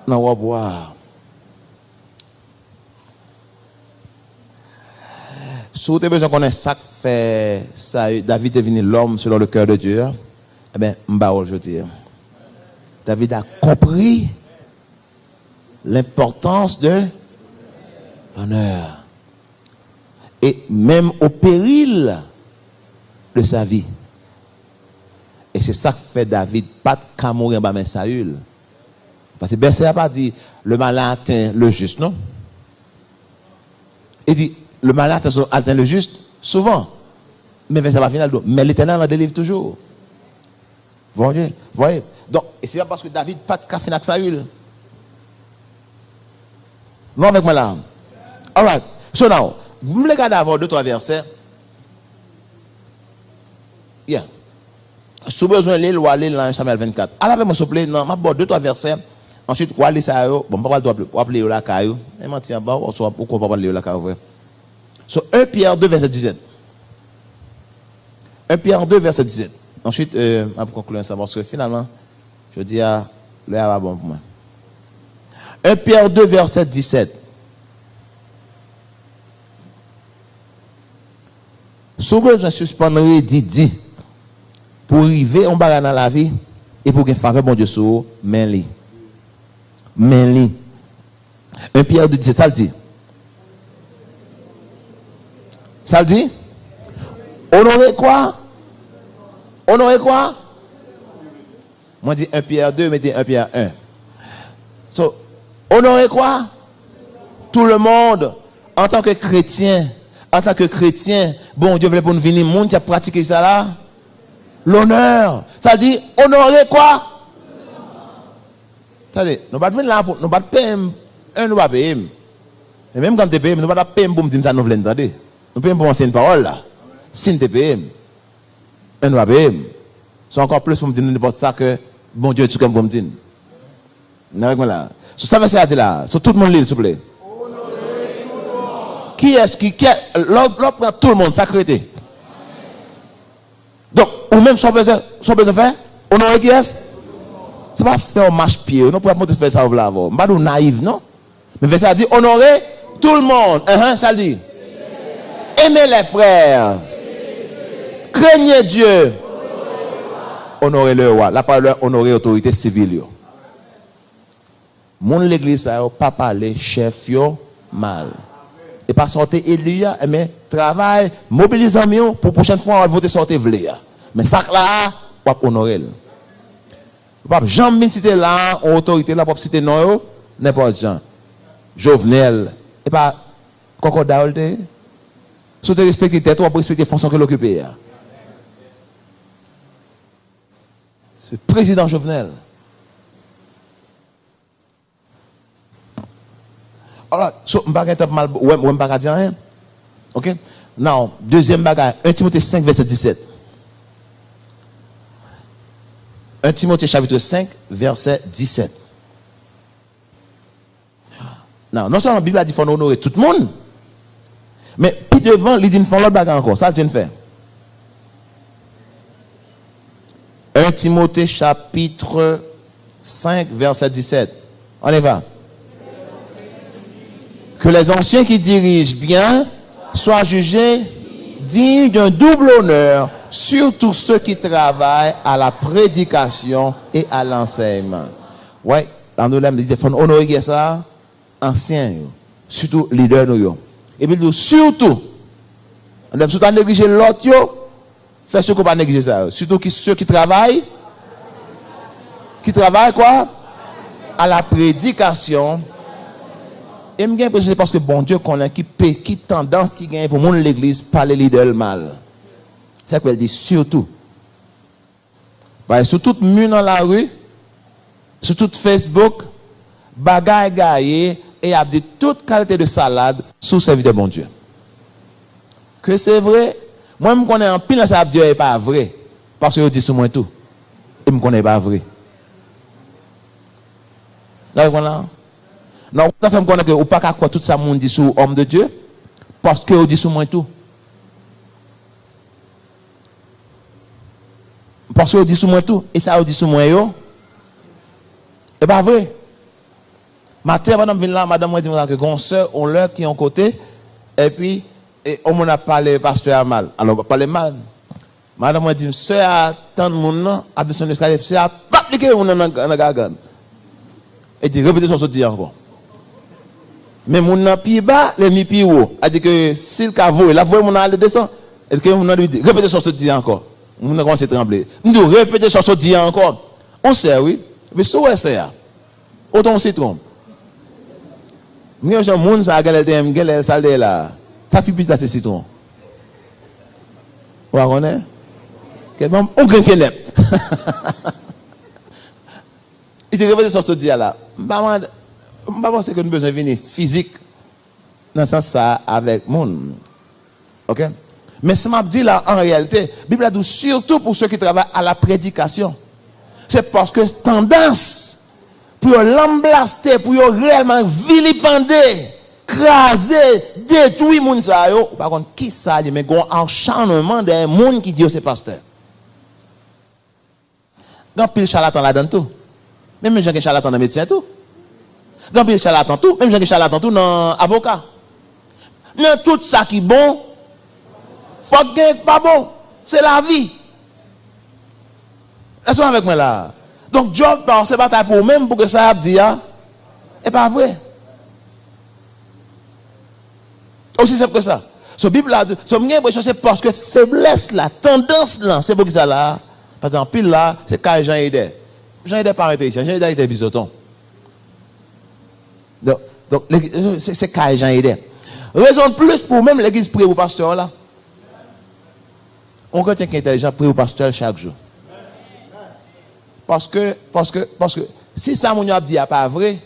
Dans Wabois. Si vous avez besoin qu'on ait ça fait ça, David est devenu l'homme selon le cœur de Dieu. Eh bien, je dis. David a compris l'importance de l'honneur. Et même au péril de sa vie. Et c'est ça que fait David, pas de qu'à mourir en Saül. Parce que Berset n'a pas dit le malin atteint le juste, non? Il dit le malin atteint le juste souvent. Mais verset pas final, mais l'Éternel en délivre toujours. Vous voyez? Donc, et c'est pas parce que David pas de café avec Saül. Non, avec moi là. All right. So now, vous me regardez avoir 2-3 versets. Yeah. Si vous avez besoin de lire, lire dans Samuel 24. Allez avec moi, s'il vous plaît. Non, je vais 2-3 versets. Ensuite, vous allez lire ça. Bon, pas le lire la caillou. Et moi, tiens, ou pourquoi pas lire la caillou. So, 1 Pierre 2, verset 17. 1 Pierre 2, verset 17. Ensuite, on va conclure ça parce que finalement, je dis à l'air va bon pour moi. 1 Pierre 2, verset 17. Si vous besoin de suspendre, dit, pour arriver en bas dans la vie et pour qu'il faveur bon Dieu sur mais 1 Pierre 2, 17, ça le dit. Ça le dit? Honorer quoi? Honorer quoi? Moi, je dis 1 Pierre 2, mettez 1 Pierre 1. So, honorer quoi? Tout le monde, en tant que chrétien, bon Dieu voulait pour nous venir, le monde qui a pratiqué ça là. L'honneur. Ça dit, honorer quoi? Attendez, nous ne pouvons pas venir là, nous ne pouvons pas payer, nous ne pouvons pas payer. Et même quand tu payes, nous ne pouvons pas payer pour me dire ça, nous voulons entendre. Nous payons pour enseigner une parole là. Si nous te payons, nous ne pouvons pas payer. C'est encore plus pour me dire n'importe ça que bon Dieu, tu comme me dire. Avec moi là. Sur ça, verset là. Sur tout le monde, s'il vous plaît. Qui est-ce qui l'autre prend tout le monde, sacrété. Donc, ou même son besoin faire, honorer qui est-ce? C'est pas faire un marche-pied, non, pour pas faire ça au lavo. Pas nous naïf, non? Mais verset dit honorer tout le monde. Ça le dit. Aimez les frères. Craignez Dieu. Honorer le roi. La parole honorer l'autorité civile. Mon l'église, ça n'a pas parlé chef mal. Et pas sortir Elia, mais travail, mobiliser mieux pour la prochaine fois, on va voter sortir Vléa. Mais ça là, on va honorer. Pas Jean citer là, en autorité là, pour citer non, n'importe Jean. Jovenel. Et pas Concordat. Si tu respectes tête, tu vas respecter la fonction que l'occupe. C'est le président Jovenel. Alors, je ne vais pas mal, je ne vais pas dire rien. Ok? Now, deuxième bagage, 1 Timothée 5, verset 17. 1 Timothée chapitre 5, verset 17. Non seulement la Bible a dit qu'il faut honorer tout le monde, mais puis devant, il dit qu'il faut l'autre bagage encore. Ça, je fais. 1 Timothée chapitre 5, verset 17. On y va. Que les anciens qui dirigent bien soient jugés dignes d'un double honneur, surtout ceux qui travaillent à la prédication et à l'enseignement. Oui, dans nos lèvres, il faut honorer ça, anciens, surtout leaders. Et puis, surtout, on aime surtout négliger l'autre, fait ce qu'on va négliger ça. Surtout ceux qui travaillent quoi? À la prédication. Et je me dis parce que bon Dieu connaît qui tendance qui gagne pour mon l'église parler leader mal. C'est ça qu'elle dit surtout. Sur tout mur dans la rue, sur tout Facebook, bagaille gaillé et a dit toute qualité de salade sous serviteur de bon Dieu. Que c'est vrai, moi je me connais en pile ça Dieu n'est pas vrai parce que je dis sur moi tout. Et je me connais pas vrai. Là voilà. Non, ça fait me connaître que ou pas quoi tout ça monde dit sur homme de Dieu parce que on dit sur moi tout. Parce que on dit sur moi tout et ça on dit sur moi yo. C'est pas vrai. Matin madame vient là, madame moi dit que gon sœur on leur qui en côté et puis et on m'a parlé pasteur mal. Alors, on parler mal. Madame m'a dit, sœur, tant de monde, a besoin de se faire, c'est à appliquer mon dans la gargane. Et dit, répétez ce dit encore. Mais mon n'a plus bas, les mi plus haut. A dit que s'il cavo, la voix mon a aller descend, et que mon a lui dit, répétez ce dit encore. Mon a commencé à trembler. Nous répétez ce dit encore. On sait, oui. Mais ce ouais, c'est ça. Autant on s'y trompe. Mais les gens, ça a galère, ça là. Ça fait plus de ces citrons. Vous comprenez? On gagne qu'elle est. Il te répète sur ce dia là. Je ne pense pas que nous avons besoin de venir physique dans ce sens ça avec monde. OK? Mais ce que je dis là, en réalité, la Bible a dit surtout pour ceux qui travaillent à la prédication. C'est parce que tendance pour l'emblaster, pour réellement vilipender, craser, détruire moun sa yo. Par contre, qui ça dit mais gon enchantement des monde qui dit c'est pasteur. Gan pile charlatan là-dedans tout. Même gens qui charlatan dans médecin tout. Gan pile charlatan tout, même gens qui charlatan tout dans avocat. Dans tout ça qui bon, faut que pas bon, c'est la vie. Est-ce avec moi là? Donc Job c'est bataille pour même pour que ça dit est pas vrai. Aussi simple que ça. Ce Bible là, c'est parce que faiblesse là, tendance là, c'est pour que ça là. Par exemple, pile là, c'est quand Jean Aidé. Jean Aidé pas arrêté ici, Jean Aidé était bisoton. Donc c'est quand Jean Aidé. Raison de plus pour même l'église prier au pasteur là. On retient qu'intelligent prier au pasteur chaque jour. Parce que si ça mon a dit pas vrai,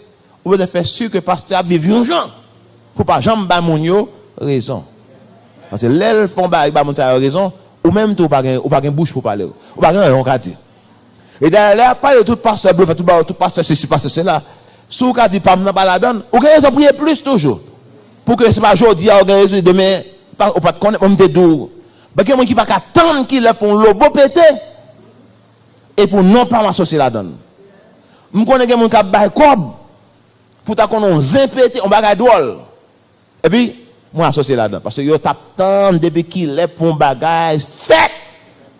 vous devez faire sûr que le pasteur vive un jour. Pour pas jamais ba mon yo raison. Parce que l'elle font ba mon raison ou même tout pas bouche pour parler. Ou pas on ka dire. Et derrière pas tout pasteur bleu tout pasteur c'est pasteur c'est là. Sou ka dit pas nan pas la donne, ou raison prier plus toujours. Pour que c'est pas aujourd'hui organiser demain pas pas connaître on te dou. Parce que mon qui pas attendre qu'il est pour lobo péter. Et pour non pas m'associer la donne. Je connais que mon cap bail cob pour ta qu'on zépété on bagay drôle. Et puis moi associer la donne parce que yo tap tant depuis qu'il est pour bagay fait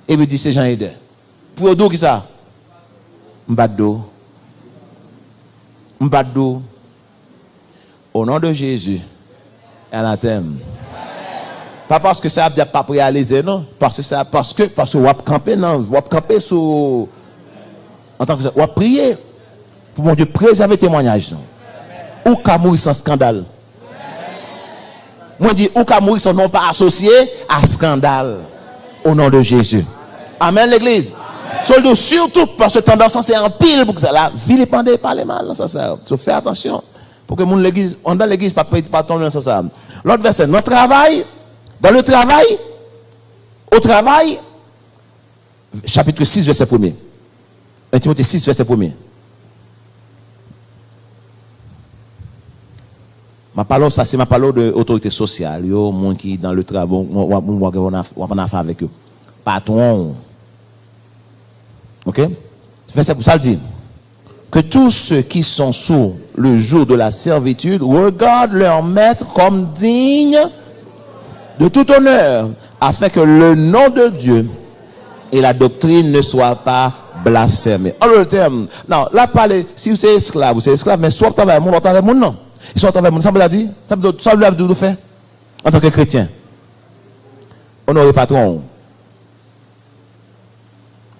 et puis dit c'est Jean Aidé. Pour do qui ça? Mbado. Au nom de Jésus. Anathème. Pas parce que ça n'a pas réalisé, non. Parce que vous avez campé, non. Vous avez campé sur. En tant que ça. Vous avez prié. Pour mon Dieu, préserver le témoignage. Ou qu'à mourir sans scandale. Moi, je dis, ou qu'à mourir sans non pas associé à scandale. Au nom de Jésus. Amen, l'église. Surtout parce que tendance, c'est en pile pour que ça là. Vilipender, parler mal, ça sert. So, fais attention. Pour que mon l'église, on dans l'église, pas tomber dans ça. L'autre verset, notre travail. Dans le travail, au travail, chapitre 6, verset 1er. 1 Timothée 6, verset 1er. Ma parole, ça c'est ma parole de autorité sociale. Yo, monde qui dans le travail, on a affaire avec eux. Patron. Ok? Verset pour ça le dit. Que tous ceux qui sont sous le joug de la servitude regardent leur maître comme digne de tout honneur, afin que le nom de Dieu et la doctrine ne soient pas blasphémés. En le terme, non, là, parler, si vous êtes esclave, mais soit vous avez mon, travail mon non. Ils sont avec mon, ça me l'a dit, ça me l'a dit de faire, en tant que chrétien. Honorez patron.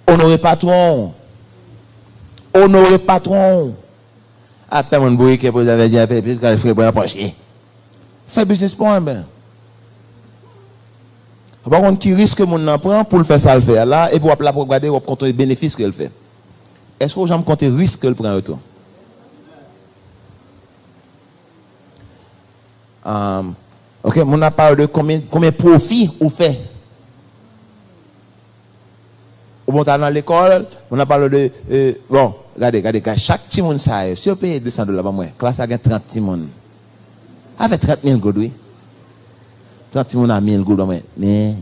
Honorez patron. Honorez patron. A fait mon bruit que vous avez dit, fait business pour un ben. Par contre, qui risque mon emprunt pour le faire ça le faire là, et pour regarder, pour compter les bénéfices qu'elle fait. Est-ce que vous jamais compter le risque qu'elle prend autour? Ok, on a parlé de combien profit vous fait. Au bon, dans l'école, on a parlé de. Bon, regardez, chaque petit monde, ça, si vous payez 200 $, moi, classe a 30 petits monde. Avec 30 000 goud, oui. 30 000 à 1000 goud, 1,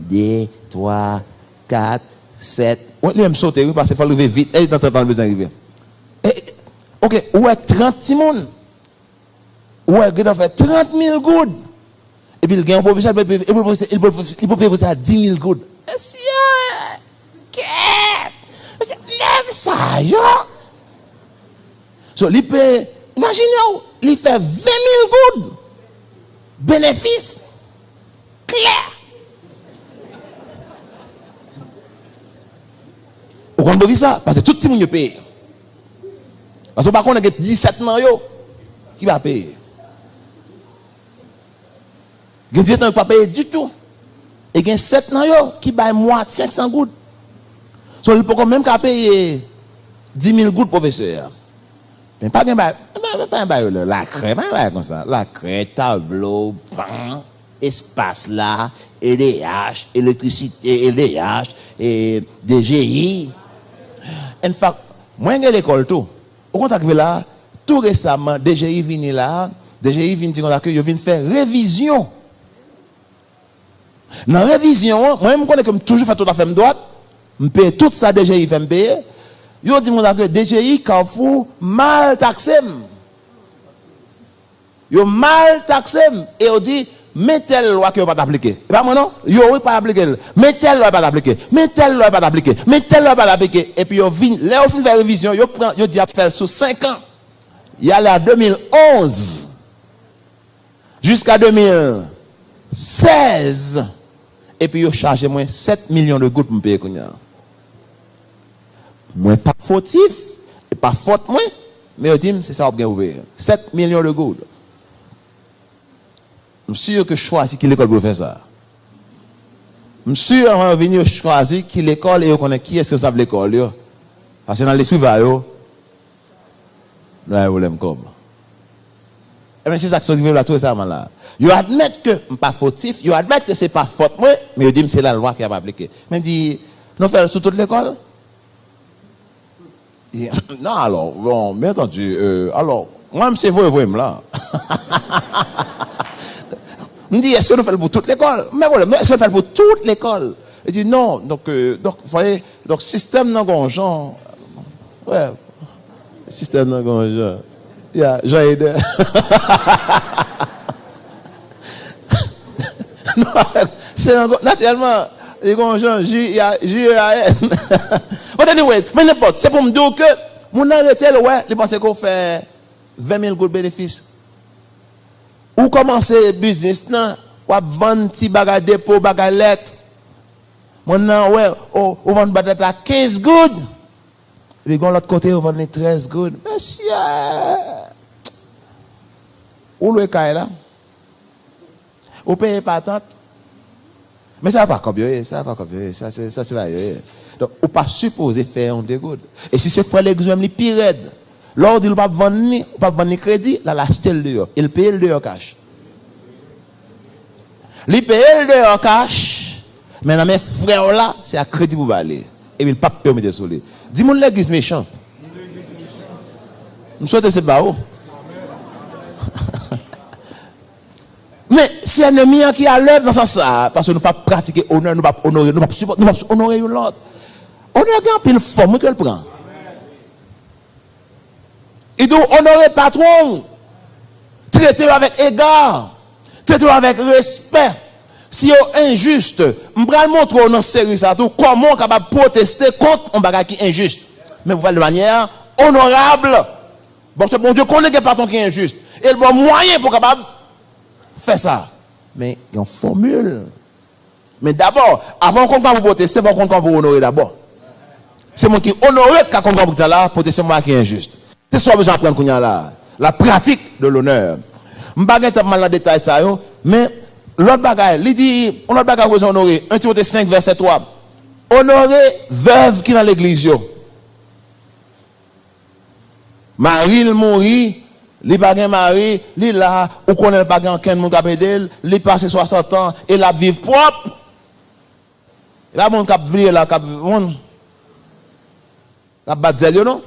2, 3, 4, 7. Oui, lui-même sauter, oui, parce qu'il faut lever vite. Et il est dans le besoin d'arriver. Ok, où est 30 000? Où est-ce qu'il a fait 30 000 goud? Et puis il gagne un professeur, il peut payer à 10 000 gouttes. Monsieur, qu'est-ce que ça, yo? So, il paye, imaginez, il fait 20 000 gouttes. Bénéfice clair. Vous comprenez ça? Parce que tout le monde paye. Parce que par contre, il y a 17 ans qui va payer. Il y a 17 ans qui ne va pas payer du tout. Et il y a 7 ans qui va moins 500 gouttes. Donc, il peut même payer 10 000 gouttes, professeur. Mais pas la craie, comme ça. La craie, tableau, pain, espace là, EDH, électricité, EDH, et DGI. En fait, moi, j'ai l'école tout. Au contraire, là, tout récemment, DGI vient là, DGI vient dire que je viens faire révision. Dans la révision, moi, je connais comme toujours fait tout à fait droite, je paye tout ça, DGI fait me payer. Yo dit que DGI Carrefour mal taxé. Yo mal taxé et on dit mais telle loi que pas appliquer. Et pas moi non, yo pas appliquer. Mais telle loi pas appliquer. Mais telle loi pas appliquer. Mais telle loi pas appliquer et puis yo vinn là on fait révision, yo prend yo dit à faire sur 5 ans. Il y a là 2011 jusqu'à 2016 et puis yo chargé moi 7 millions de gouttes pour me payer kounya. Moi pas fautif et pas faute moi mais je dis c'est ça on bien ouvert 7 millions de gouttes. Je suis sûr que je choisis qui l'école pour faire ça. Je suis sûr qu'on va venir choisir qui l'école et on connaît qui est-ce que ça veut l'école. Parce que dans les suivants, nous avons un problème comme. Et bien c'est ça que je veux là tout ça là. Ils admettent que je ne suis pas fautif, ils admettent que ce n'est pas faute moi mais je dis c'est la loi qui a appliqué. Même dit nous faisons sur toute l'école. Non, alors, bon, bien entendu, alors, moi, c'est vous là. Je me dis, est-ce que nous faisons pour toute l'école? Mais voilà, est-ce que nous faisons pour toute l'école? Il dit non, donc, vous voyez, donc, système d'engongeant, ouais, système d'engongeant, j'ai c'est naturellement, les gongeants, J-E-A-N. But anyway, mais n'importe, c'est pour me dire que mon arrêté, ouais, il pense qu'on fait 20 000 gouttes de bénéfices. Ou commencer business, ou vendre petit bagage dépôt, bagalette. Maintenant, ouais, ou vendre bagalette à 15 gouttes. Et puis, de l'autre côté, ou vendre 13 gouttes. Monsieur, où le cas là? Ou paye pas tant? Mais ça va pas copier, ça va pas copier, ça c'est vrai. Donc, on pas supposé faire un dégoût. Et si c'est frère l'examen, il pire raide. Lors il pas vendre crédit, là l'acheter le dehors. Il paye le dehors cash. Il paye le dehors cash. Mais dans mes frères là, c'est à crédit pour aller. Et il pas permettre de soler. Dis-moi l'église méchant. Je souhaite c'est pas où. Mais c'est un ennemi qui a l'œuvre dans ce sens, parce que nous ne pas pratiquer honneur, nous ne pas honorer, nous ne pas honorer l'autre. On a un pile forme qu'elle prend. Il doit honorer le patron, traiter avec égard, traiter avec respect. Si vous êtes injuste, je vais montrer dans série ça tout comment on est capable de protester contre un bagage qui est injuste. Mais vous faites de manière honorable. Bon, c'est bon Dieu connaît que le patron qui est injuste. Et le bon moyen pour capable faire ça. Mais il y a une formule. Mais d'abord, avant qu'on va vous protester, il faut qu'on va vous honorer d'abord. C'est moi qui honore quand on va vous là, protester moi qui est injuste. C'est ça que besoin de prendre là. La pratique de l'honneur. Je ne vais pas mal dans le détail ça, mais l'autre bagaille, il dit, on a bagaille vous honorer. 1 Timothée 5, verset 3. Honorer veuve qui dans l'église. Marie, il mourit. Il pas de mari, il là, ou connaît pas quelqu'un mon capedel, il passe 60 ans et la vivre propre. Il va mon cap vivre là, cap mon cap battre zèle non?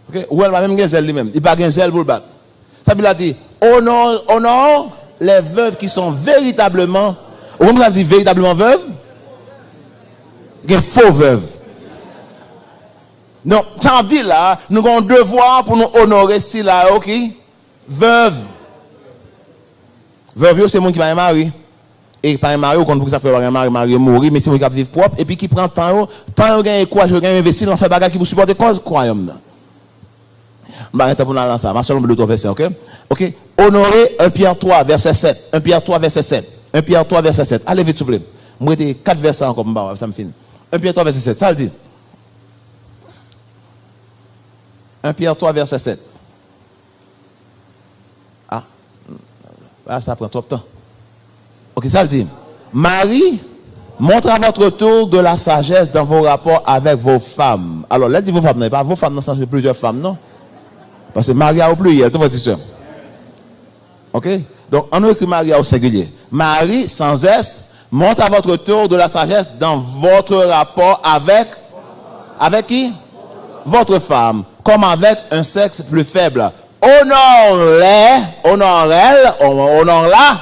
OK, ou elle va même zèle lui-même, il pas gain zèle pour le battre. Ça veut dire honore les veuves qui sont véritablement, ou on dit véritablement veuves, des faux veuves. Donc, ça veut dire là, nous avons un devoir pour nous honorer ce là, ok? Veuve. Veuve, c'est le monde qui va marier. Et pas marié, on compte pour ça fait marié mourir, mais c'est qui vivre propre et puis qui prend temps gagne quoi, je gagne investir dans faire bagarre qui vous supporter cause croyant. M'arrête pour dans ça, ma seule de verset, OK? OK. Honorer 1 Pierre 3 verset 7. 1 Pierre 3 verset 7. 1 Pierre 3 verset 7. Allez vite s'il vous plaît. Moi j'ai 4 versets encore ça me finit. 1 Pierre 3 verset 7. Ça le dit. 1 Pierre 3 verset 7. Ah, ça prend trop de temps. Ok, ça le dit. Marie, montre à votre tour de la sagesse dans vos rapports avec vos femmes. Alors, là, dit vos femmes, pas vos femmes dans le sens de plusieurs femmes, non? Parce que Marie a au pluriel, tout votre soeur. Ok? Donc, on a écrit Marie au singulier. Marie, sans S, montre à votre tour de la sagesse dans votre rapport avec qui? Votre femme, comme avec un sexe plus faible. Honore-les, honore-la,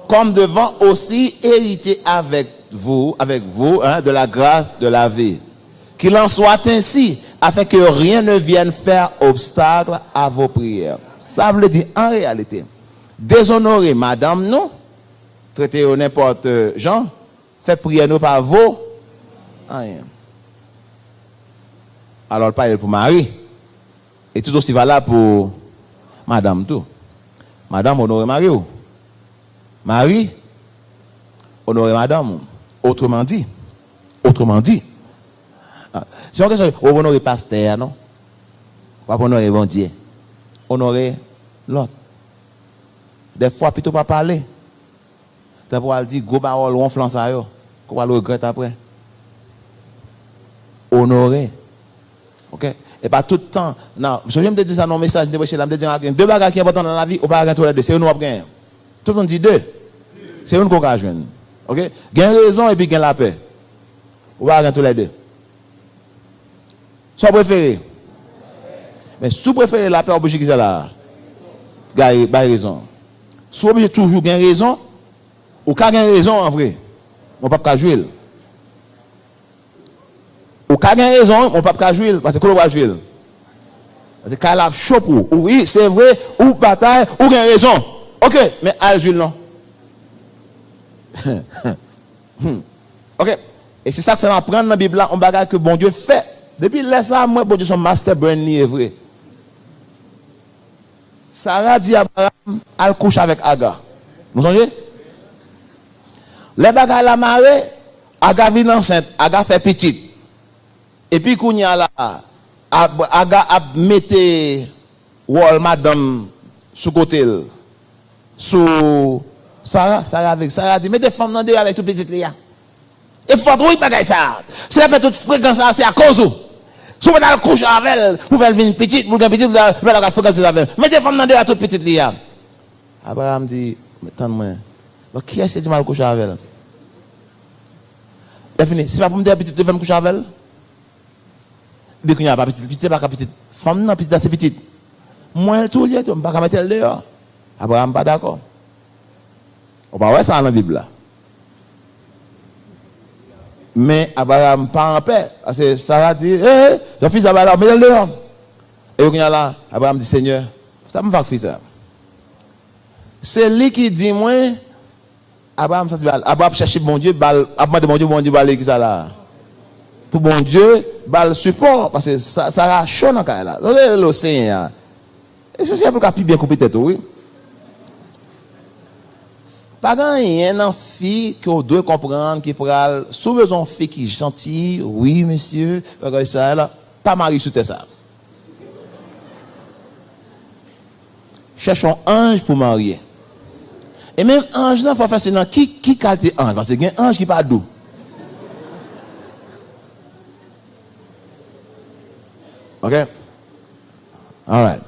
comme devant aussi hériter avec vous, de la grâce de la vie. Qu'il en soit ainsi, afin que rien ne vienne faire obstacle à vos prières. Ça veut dire en réalité, déshonorer madame nous, traiter n'importe gens, fait prier nous par vos rien. Alors pas pour Marie. Et tout aussi valable pour madame tout. Madame honorer Marie. Marie honorer madame. Autrement dit. Si on question honorer pasteur, non? Pas honorer bon Dieu. Honorer l'autre. Des fois, plutôt pas parler. Tu vas dire, go parole, on flanc ça, qu'on va le regretter après. Honorer. Ok? Et pas tout le temps. Non, je viens de dire ça dans le message, je me dire, deux bagages qui sont importants dans la vie, on va gagner deux. C'est une ou gagner. Tout le monde dit deux. C'est une qu'on va jouer. Ok? Gagne raison et puis gagne la paix. On va gagner tous les deux. Soit préféré. Mais si vous préférez la paix, obligé qu'ils aient là. Gagne raison. Si vous obligé toujours gagner raison, ou qu'à gagner raison en vrai, on ne peut pas jouer. Ou qu'à gagner raison, on ne peut pas jouer parce que qu'on va jouer. Parce que quand la chaud pour, oui, c'est vrai, ou bataille, ou gagner raison. OK, mais à jouer non. OK. Et c'est ça que fait apprendre dans la Bible là, on bagarre que bon Dieu fait. Depuis là ça, moi bon Dieu son master brain est vrai. Sarah dit à Abraham, elle couche avec Agar. Vous songez? Les bagages la marée, Agar vient enceinte, Agar fait petite. Et puis qu'on y a là, Agar a mis wall madame sous côté, sous Sarah dit mettez femme dans deux avec toute petite Léa. Et faut pas trop bagaille ça. Si elle fait toute fréquence c'est à cause où. Si vous allez coucher avec elle, vous faites une petite, vous faites une petite, vous allez la fréquence avec elle. Mettez femme dans deux avec toute petite Léa. Abraham dit, attends-moi, qui est-ce qui mal coucher avec elle? C'est fini. Si pas pour me dire petite, je vais me coucher avec elle. Mais qu'il n'y a pas petite, pas petite. Femme non, petite, c'est petite. Moi, tout lié, je ne peux pas mettre elle dehors. Abraham pas d'accord. On va voir ça dans la Bible là. Mais Abraham pas en paix. Parce que Sarah dit, le fils d'Abraham, mets-le dehors. Et il y a là, Abraham dit, Seigneur, ça me va faire ça. C'est lui qui dit, moi, Abraham, ça dit, Abraham cherche bon Dieu, Abraham de bon Dieu, aller qui ça là. Pour bon Dieu, le support, parce que Sarah chaud dans le là. C'est l'océan. Et c'est pour qu'il bien couper tête, oui. Pas rien dans fille qu'on doit comprendre qui pourra sous une fille qui est gentille, oui monsieur, regarde ça là, pas mari sous ça. Cherchons ange pour marier. Et même ange là faut faire c'est dans qui qualité ange parce que il y a un ange qui pas doux. OK? All right.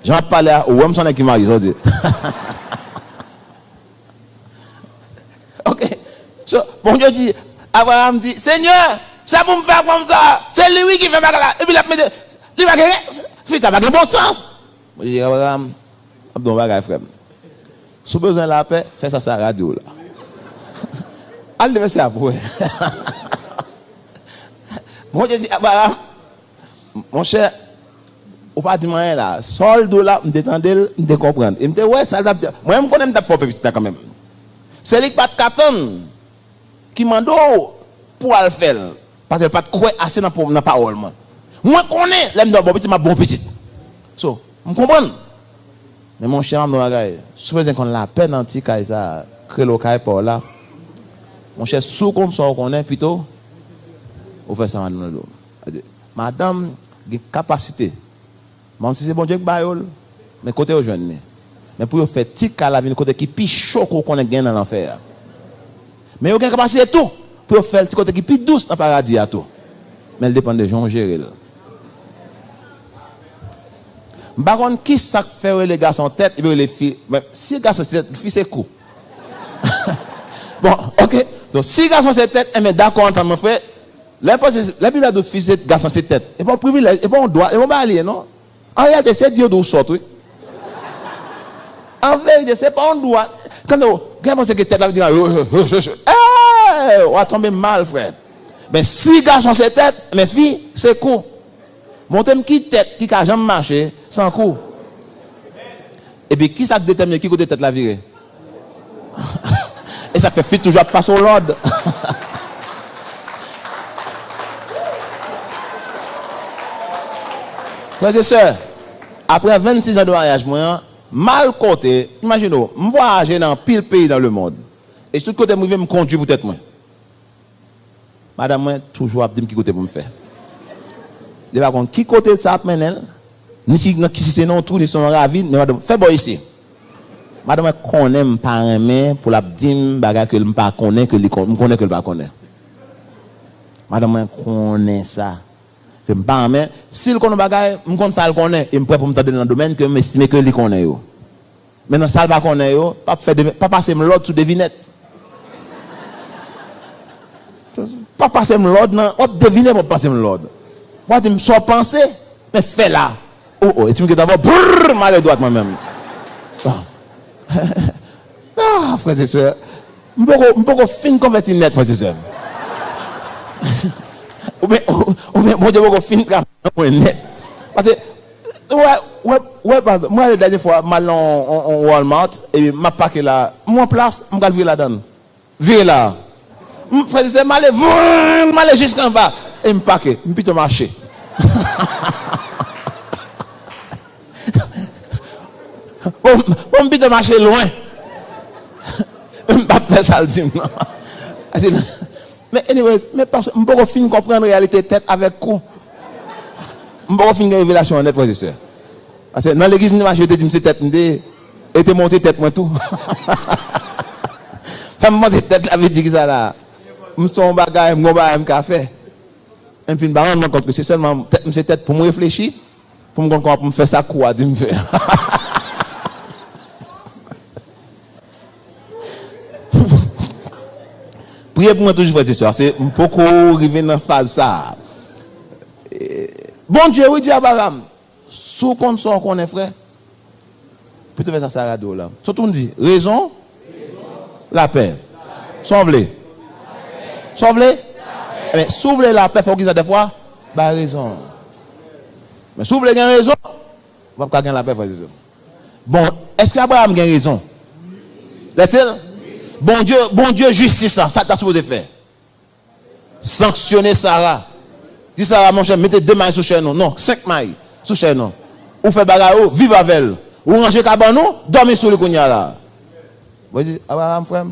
J'en parle à ou même son qui marie, ça dit. OK. So, bon Dieu dit, Abraham dit, Seigneur, ça pour me faire comme ça, c'est lui qui fait bagarre là. Et puis il va gagner, il va gagner bon sens. Je dis, Abraham, abdon bagarre frère. Si vous avez besoin de la paix, fais ça sur la radio là. Allez le verset après. Bon Dieu dit, Abraham, mon cher, ou pas dire rien là. Solde là, me détendel, me comprendre. Et me dit ouais, ça moi me connais me faire visiter quand même. C'est lui qui pas de carton qui mando pour le faire parce que pas de quoi assez dans la parole moi. Moi connais, l'aime bon petit ma bon petit. So, me comprendre. Mais mon cher m'don bagaille, supposé qu'on la peine anti caille ça, créer le caille pour là. Mon cher sous comme ça on est plutôt on fait ça madame. Madame a capacité. Même si c'est bon Dieu qui baille, mais côté aux jeunes. Mais pour faire tic à la vie, côté qui plus chaud qu'on est gain dans l'enfer. Mais vous avez capacité tout pour faire le côté qui plus douce dans le paradis à tout. Mais elle dépend des gens gérer. Par contre, qui ça fait les gars en tête et puis les filles? Si les gars sont tête, les filles c'est cool. Bon, ok. Donc si les gars sont tête, mais d'accord, entendre mon frère. La Bible de fils et garçon c'est tête. Et pas un privilège, et pas un droit, et pas un allié, non? En réalité, c'est Dieu d'où sort, oui. En vérité, c'est pas un droit. Quand vous pensez que tête, là, vous dites, on va tomber mal, frère. Mais si garçon c'est tête, mes filles, c'est court. Mon thème qui tête, qui n'a jamais marché, sans coup. Et puis, qui ça détermine qui côté tête la virée? Et ça fait toujours passer au l'ordre. Frères et sœurs, après 26 ans de mariage, moi, mal côté, imaginez-vous, je voyage dans pile pays dans le monde. Et tout côté, je vais me conduire peut-être moi. Madame, moi, toujours, je dis qui côté pour me faire. Je vais qui côté ça maintenant, ni qui c'est non tout, ni sont ravis, mais madame, fais bon ici. Madame, je connais pas aimer pour la dire que je ne connais que je connais que je ne connais. Madame, je connais ça. Que je pas aimer. Si le connais bagaille, je connais ça le connais et je prêt pour me donner dans le domaine que je estime que je connais yo. Maintenant ça pas connais yo, pas passer l'autre sous devinette. Pas passer l'autre non, on deviner pour passer l'autre. Moi tu me sors penser, mais fais là. Oh et tu me dis d'abord brrr mal droite moi-même. Ah frères et sœurs, je peux fin convertir net frères et sœurs. Ou bien mon Dieu va finir travailler net. Parce que moi la dernière fois mal en Walmart et m'a paqué là, mon place, me gal virer là-dedans. Virer là. Frère c'est mal jusqu'en bas et me paqué, me plutôt marcher. Bon me plutôt marcher loin. Me pas faire ça le dim. Mais anyways, mais parce que je ne peux pas finir comprendre la réalité tête avec coup. Je ne peux pas finir une révélation honnête, frères et sœurs. Parce que dans l'église, je te dis, c'est tête, et te monter tête, moi tout. Femme, moi, c'est tête, la vie dit que ça là. Je suis un bagage, je suis un café. Et puis, je me rends compte que c'est seulement tête pour me réfléchir, pour me faire ça, quoi, dire me faire. Priez pour moi toujours, frères et sœurs. C'est beaucoup arriver dans la phase ça. Bon Dieu, oui, dit Abraham, sous compte son qu'on est frère, plutôt faire ça, ça radio là. Surtout on dit, raison, la paix. Sauve-les. Sauve-les. Mais sauve-les la paix, il faut qu'ils aient des fois, bah raison. Mais sauve-les gagne raison, on va pas gagner la paix, frères et sœurs. Bon, est-ce qu'Abraham gagne raison? Laisse-t-il? Bon Dieu, justice ça t'as supposé faire. Sanctionner Sarah. Dis Sarah, mon cher, mettez 2 mailles sous chaîne, non, 5 mailles sous chaîne. Ou fait bagarre, vive avec elle. Ou ranger cabane, dormir sur le cognac là. Vous dites, Abraham, frère,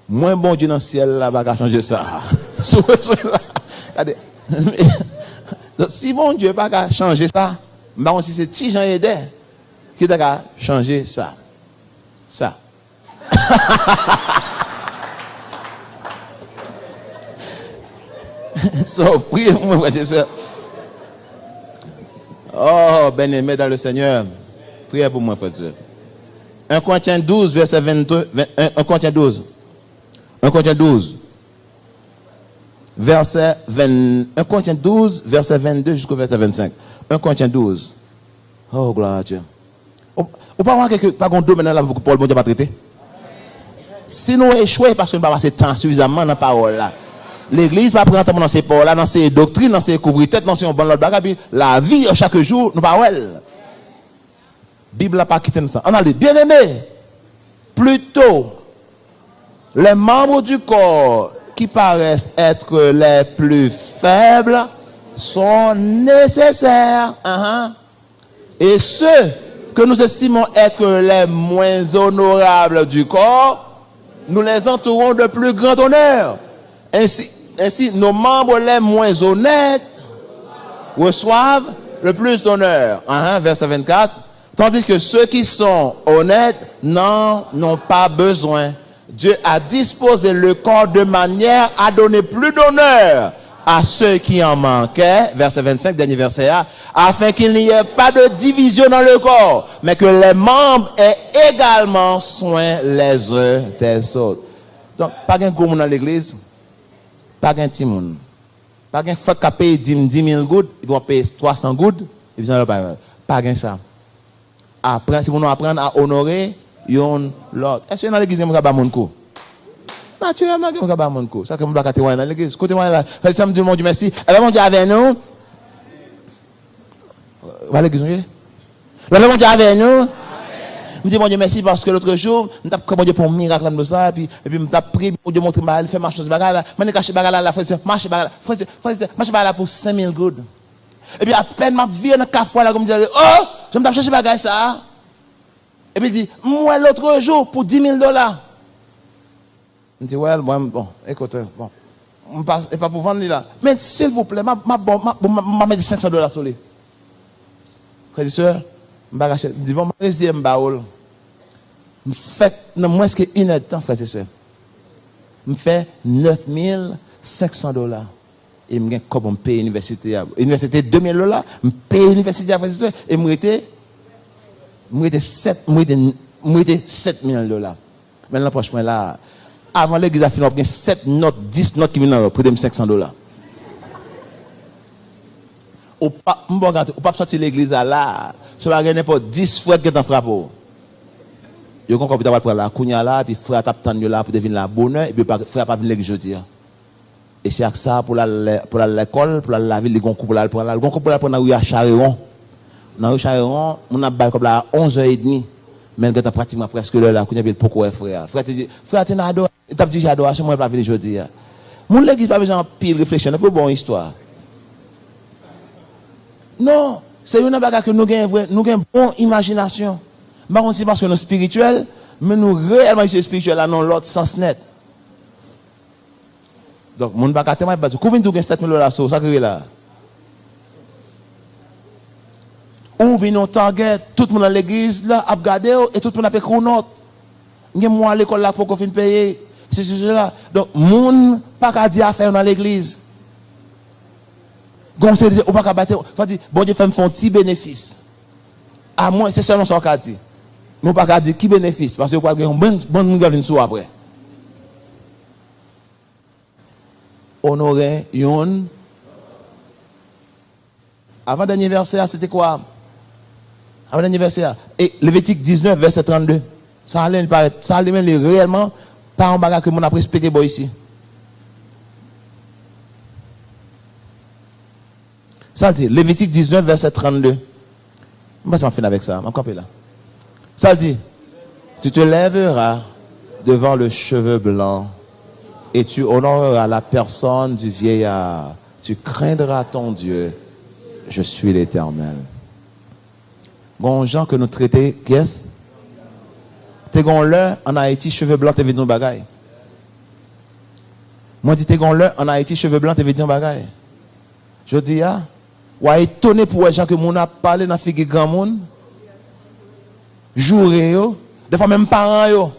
moins bon Dieu dans le ciel là, va changer ça. Si bon Dieu n'a pas changer ça, mais si c'est petit Jean Eder qui a changé ça. Ça. So, priez pour moi, frères et sœurs. Oh, bien-aimé dans le Seigneur, priez pour moi, frères et sœurs. 1 Corinthiens 12, verset 22. 1 Corinthiens 12. 1 Corinthiens 12. Verset 20. 1 Corinthiens 12, verset 22 jusqu'au verset 25. 1 Corinthiens 12. Oh, gloire à Dieu. Vous ne pouvez pas voir que par contre, domaine là, pour le bon Dieu pas traiter. Si nous échouons, parce que nous ne pas passer temps suffisamment dans la parole là. L'église pas prendre dans ces ports là, dans ces doctrines, dans ces couvrir-tête, dans ces bon l'autre bagage, la vie chaque jour nous pas well. Bible n'a pas quitté ça. On a dit bien aimé. Plutôt les membres du corps qui paraissent être les plus faibles sont nécessaires. Et ceux que nous estimons être les moins honorables du corps, nous les entourons de plus grand honneur. Ainsi, nos membres les moins honnêtes reçoivent le plus d'honneur. Verset 24. Tandis que ceux qui sont honnêtes n'en ont pas besoin. Dieu a disposé le corps de manière à donner plus d'honneur à ceux qui en manquaient, verset 25, dernier verset A, afin qu'il n'y ait pas de division dans le corps, mais que les membres aient également soin les uns des autres. Donc, pas qu'un gros monde dans l'église, pas qu'un petit monde, pas qu'un fuck qui paye 10 000 gouttes, il doit payer 300 gouttes, et puis pas qu'un ça. Après, si vous nous apprenez à honorer l'autre. Est-ce que dans l'église, il y a un coup? Naturellement, il y a un coup. Ça, comme vous avez dans l'église. Côté moi là, faites-moi dire mon Dieu merci. Eh bien, mon Dieu avec nous. Voilà l'église, oui. Mon Dieu avec nous. Je dis mon Dieu merci parce que l'autre jour, je t'ai commandé pour un miracle comme ça, et puis je t'ai pris, mon Dieu montre mal, fait marcher ce bagage là. Je caché bagage là, marcher bagage là pour 5 000 gouttes. Et puis à peine ma vie dans le café là, comme je disais, oh, je me chercher bagage ça. Et puis il dit, moi l'autre jour pour 10 000 $. Je dis, ouais, bon, écoute, bon, et pas pour vendre là. Mais s'il vous plaît, ma mettre 500 $ sur lui. Frère et soeur, je dis, bon, je dis, je fais moins qu'une heure de temps, frère et soeur. Je fais 9 500 $. Et je comme paye l'université. L'université 2 000 $, je paye l'université, frère et soeur, et je 7 000 $. Maintenant, franchement, là, avant l'église a fini, il y a 7 notes, 10 notes qui viennent pour de 500 $. Ou pas sortir l'église là, ce n'est pas n'importe 10 frères qui sont frappés. Yo kon kapita pour la kounya là puis frère t'a tande là pour devenir la bonheur et puis frère pas venir l'église jeudi. Et c'est avec ça pour l'école, pour la ville, les gon couple là pour la gon couple là pour na rue à Charéron. Dans rue Charéron, on a bail comme là 11h30. Mais quand pratiquement presque l'heure là kounya puis pourquoi frère. Frère te dit frère t'es ado, t'a dit j'adoration moi pas venir jeudi. Mon l'église pas besoin pile réflexion, pour bonne histoire. Non, c'est une bagarre que nous gagnons une bonne imagination. Mais c'est parce que nous sommes spirituels, mais nous réellement sommes spirituels là dans l'autre sens net. Donc, mon bagarre tellement bas. Combien de 7 000 $ ça que là? On vient au target, tout le monde dans l'église là, a regardé et tout le monde a payé une note. Nous moi à l'école là pour qu'on finisse payer. C'est là. Donc, mon pas qu'à dire affaire dans l'église. Gon se dit, on pas battre, faut dire bon Dieu fait me font petit bénéfice. À moi c'est seulement ça qu'a dit. Nous pas qu'à dire qui bénéfice parce que quoi un bon monde vient sous après. Honorer yon. Avant dernier verset c'était quoi? Avant dernier verset et Lévitique 19 verset 32. Ça allait réellement pas un bagage que mon a respecté boy ici. Ça dit, Lévitique 19, verset 32. Je vais finir avec ça. Je vais là. Ça dit, tu te lèveras devant le cheveu blanc et tu honoreras la personne du vieillard. Tu craindras ton Dieu. Je suis l'Éternel. Bon, gens que nous traitons, qui est-ce? T'es gon là en Haïti, cheveux blancs, t'es venu dans bagaille. Moi, dis t'es gon là en Haïti, cheveux blancs, t'es venu dans bagaille. Je dis, ah. Ou à étonner pour les gens que mon a parlé dans figue grand monde. Jouer yo, des fois même parents yo.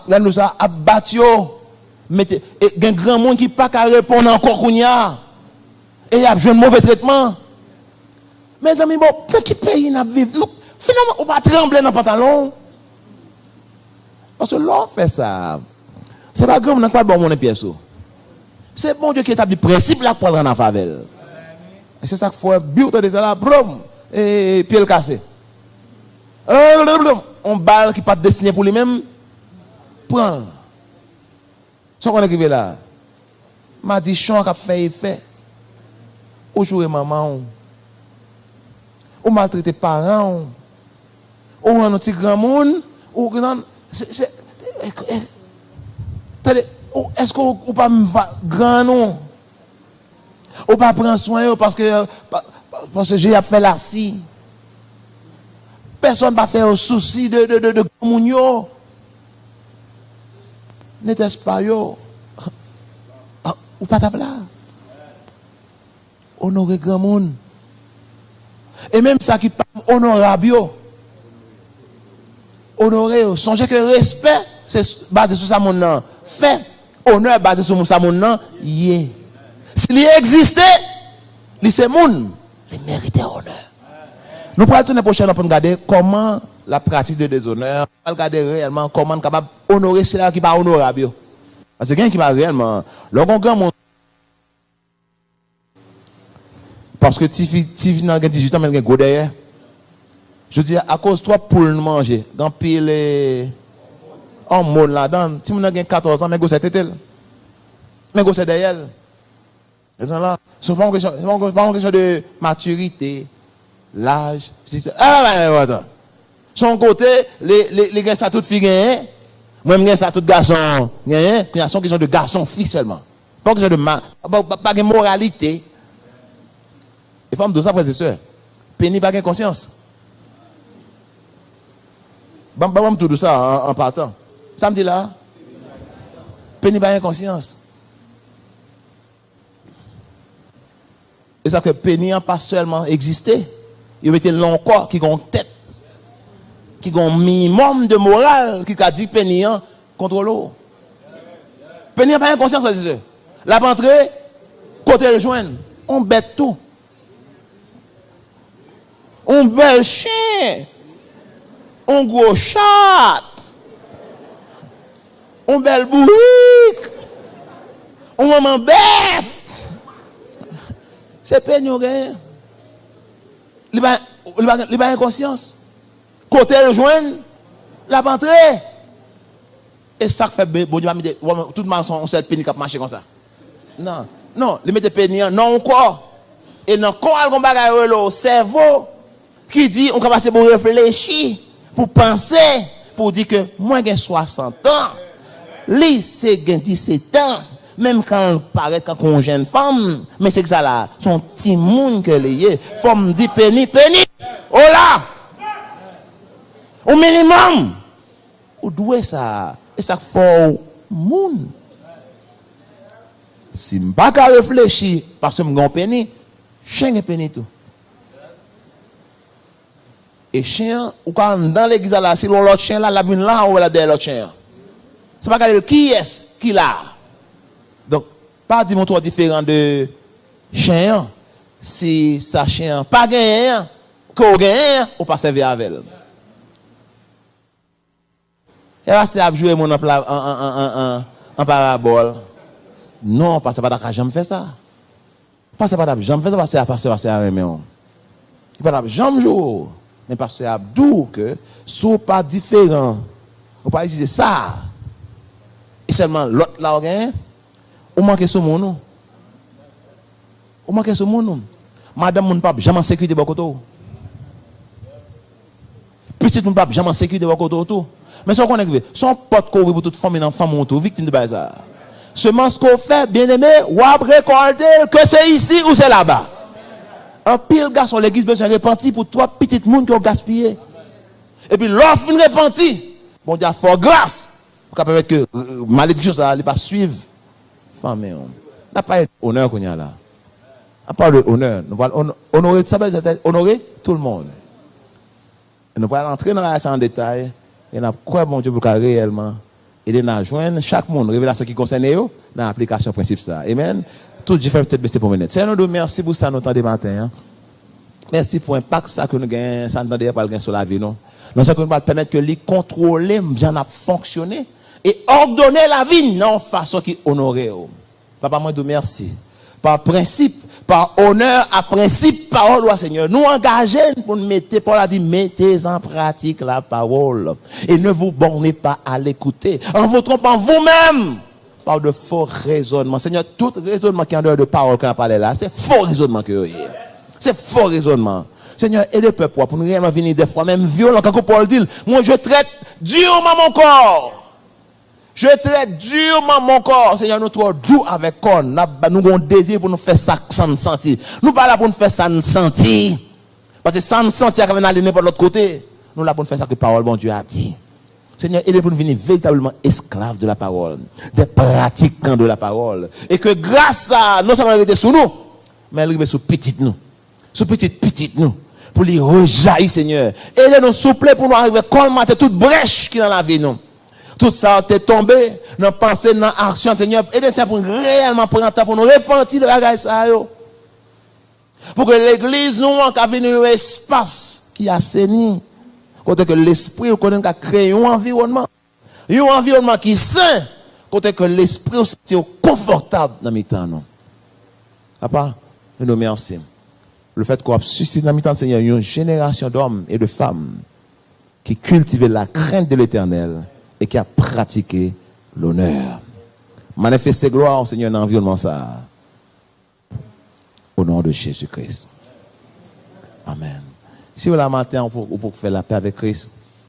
Là nous a abattu yo. Mettez et un grand monde qui pas qu'à répondre encore kounya. Et il y a besoin de mauvais traitement. Mes amis, bon, dans qui pays n'a vivre? Finalement, on va trembler dans le pantalon. Parce que l'on fait ça. C'est pas grand monde pas bon mon pièce. C'est bon Dieu qui établit le principe là pour rendre en faveur. Et c'est ça qu'il faut buter des là, brom, et pied cassé. On balle qui pas destiné pour lui-même, prend. Ce qu'on est là. m'a dit chant qui a fait effet. Ou jouer maman, ou maltraiter parents, ou un petit grand monde, ou grand. Est-ce qu'on pas grand non? Ou pas prendre soin parce que j'ai fait la scie. Personne ne va faire un souci de Mounio. N'était-ce pas yo? Ou pas ta là? Honorer grand monde. Et même ça qui pas honorable. Honorer, songez que respect, c'est basé sur ça mon fait. Honneur basé sur ça mon yé. S'il existait, c'est moun, il méritait honneur. Nous pourrons tourner prochainement pour regarder comment la pratique de déshonneur, pour regarder réellement comment on est capable d'honorer ceux qui ne sont pas honorables. Parce que quelqu'un qui va réellement, grand monde. Parce que tu vis dans 18 ans, mais tu as un gros derrière. Je dis, à cause de toi, pour le manger, quand pile en monde là-dedans, si tu as 14 ans, mais c'est tétel. Mais c'est derrière. C'est pas une question de maturité, l'âge. Son côté, les gars, ça tout fille gagné. Moi, ça tout garçon gagné. C'est une question de garçon-fille seulement. Pas une question de pas de moralité. Les femmes de ça, frères et sœurs, Penny pas de conscience. Bam tout ça en partant. Ça me dit là, Penny pas de conscience. Et ça que Penny n'a pas seulement existé, il mettait long corps qui a une tête, qui a un minimum de morale, qui a dit Penny contre l'eau. Penny n'a pas de conscience, frères et sœurs. La rentrée, côté rejoindre, on bête tout. Un bel chien, un gros chat, un bel bourrique, un maman bœuf. C'est peine, il a inconscience. Côté rejoindre, la rentrée. Et ça fait bon Dieu, tout le monde son seul pénis qui marche comme ça. Non, il met des pénis, non encore. Et dans le corps, il y a le cerveau. Qui dit, on commence pour réfléchir, pour penser, pour dire que moi j'ai 60 ans, lui c'est 17 ans, même quand il paraît comme une jeune femme, mais c'est que ça là, son petit monde que lié, faut me dire Penny, oh là, au minimum, ou doué ça, et ça faut monde. Si je ne pas réfléchir, parce que je suis Penny, chien et Penny tout. Et chien, ou quand dans l'église là, si l'autre chien là, la vine là, ou la derrière l'autre chien. C'est pas regarder qui est qui là. Donc, pas dire mon toi différent de chien. Si sa chien pas gagné, qu'on gagne, ou pas servir avec elle. Et là, c'est à jouer mon en parabole. Non, parce que pas d'accord, j'aime faire ça. Parce que pas d'accord, j'aime faire ça, parce que c'est à remettre. Pas d'accord, j'aime jouer. Mais parce que Abdou que sont pas différents. On pas utiliser ça. Et seulement l'autre là on manque ce monde. On manque ce monde. Madame mon pape jamais en sécurité de côté. Petite mon pape jamais en sécurité de côté. Mais ça on connaît son porte couvrir pour toute famille dans femme monto victime de bazar. Seulement ce qu'on fait bien-aimé, ou récolter que c'est ici ou c'est là-bas. Un pile garçon l'église besoin repentir pour trois petites monde qui ont gaspillé. Et puis l'offre une repentir. Bon Dieu fort grâce pour permettre que malédiction ça ne pas suivre femme et homme. N'a pas honneur qu'on y a là. À part le honneur, nous allons honorer ça veut honorer tout le monde. Et nous allons entrer dans ça en détail et n'a quoi bon Dieu pour réellement aider à joindre chaque monde révélation qui concerne eux dans l'application principe ça. Amen. Tout Dieu fait peut-être baisser pour minute. Seigneur, nous merci pour ça nous temps de matin. Hein. Merci pour l'impact ça que nous gagnons, ça nous donne pas le sur la vie non. Nous ça que nous va permettre que lui contrôler bien à fonctionner et ordonner la vie non façon qui honorer. Papa moi nous merci. Par principe, par honneur à principe parole loi Seigneur. Nous engager pour nous mettre Paul a dit mettez en pratique la parole et ne vous bornez pas à l'écouter en vous trompant vous-même. par de faux raisonnements. Seigneur, tout raisonnement qui est en dehors de parole qu'on a parlé là, c'est faux raisonnement que y a. C'est faux raisonnement. Seigneur, aide le peuple pour nous réellement venir des fois, même violent, quand Paul dit, moi je traite durement mon corps. Je traite durement mon corps. Seigneur, nous trop doux avec corps. Nous avons un désir pour nous faire ça sans sentir. Nous pas là pour nous faire ça sans sentir. Parce que sans sentir, quand on aller n'importe l'autre côté, nous là pour nous faire ça que la parole, bon Dieu a dit. Seigneur, aide pour nous venir véritablement esclaves de la parole, des pratiquants de la parole. Et que grâce à, non seulement elle était sous nous, mais elle arrive sous petite nous. Sous petite nous. Pour les rejaillir, Seigneur. Aide-nous, s'il vous plaît, pour nous arriver à colmater toute brèche qui est dans la vie, nous. Tout ça est tombé dans la pensée, dans l'action, Seigneur. Aide-nous pour réellement prendre temps pour nous repentir de la grâce à eux. Pour que l'église, nous, en venir un espace qui assainit. Côté que l'esprit, qu'on a créé un environnement qui est sain. Côté que l'esprit aussi confortable dans mes temps, non. Papa, nous nous remercions. Le fait qu'on a suscité dans mes temps, Seigneur, une génération d'hommes et de femmes qui cultivaient la crainte de l'Éternel et qui a pratiqué l'honneur. Manifestez gloire, Seigneur, dans l'environnement ça. Au nom de Jésus-Christ. Amen. Si vous la matin, vous pouvez faire la paix avec Christ.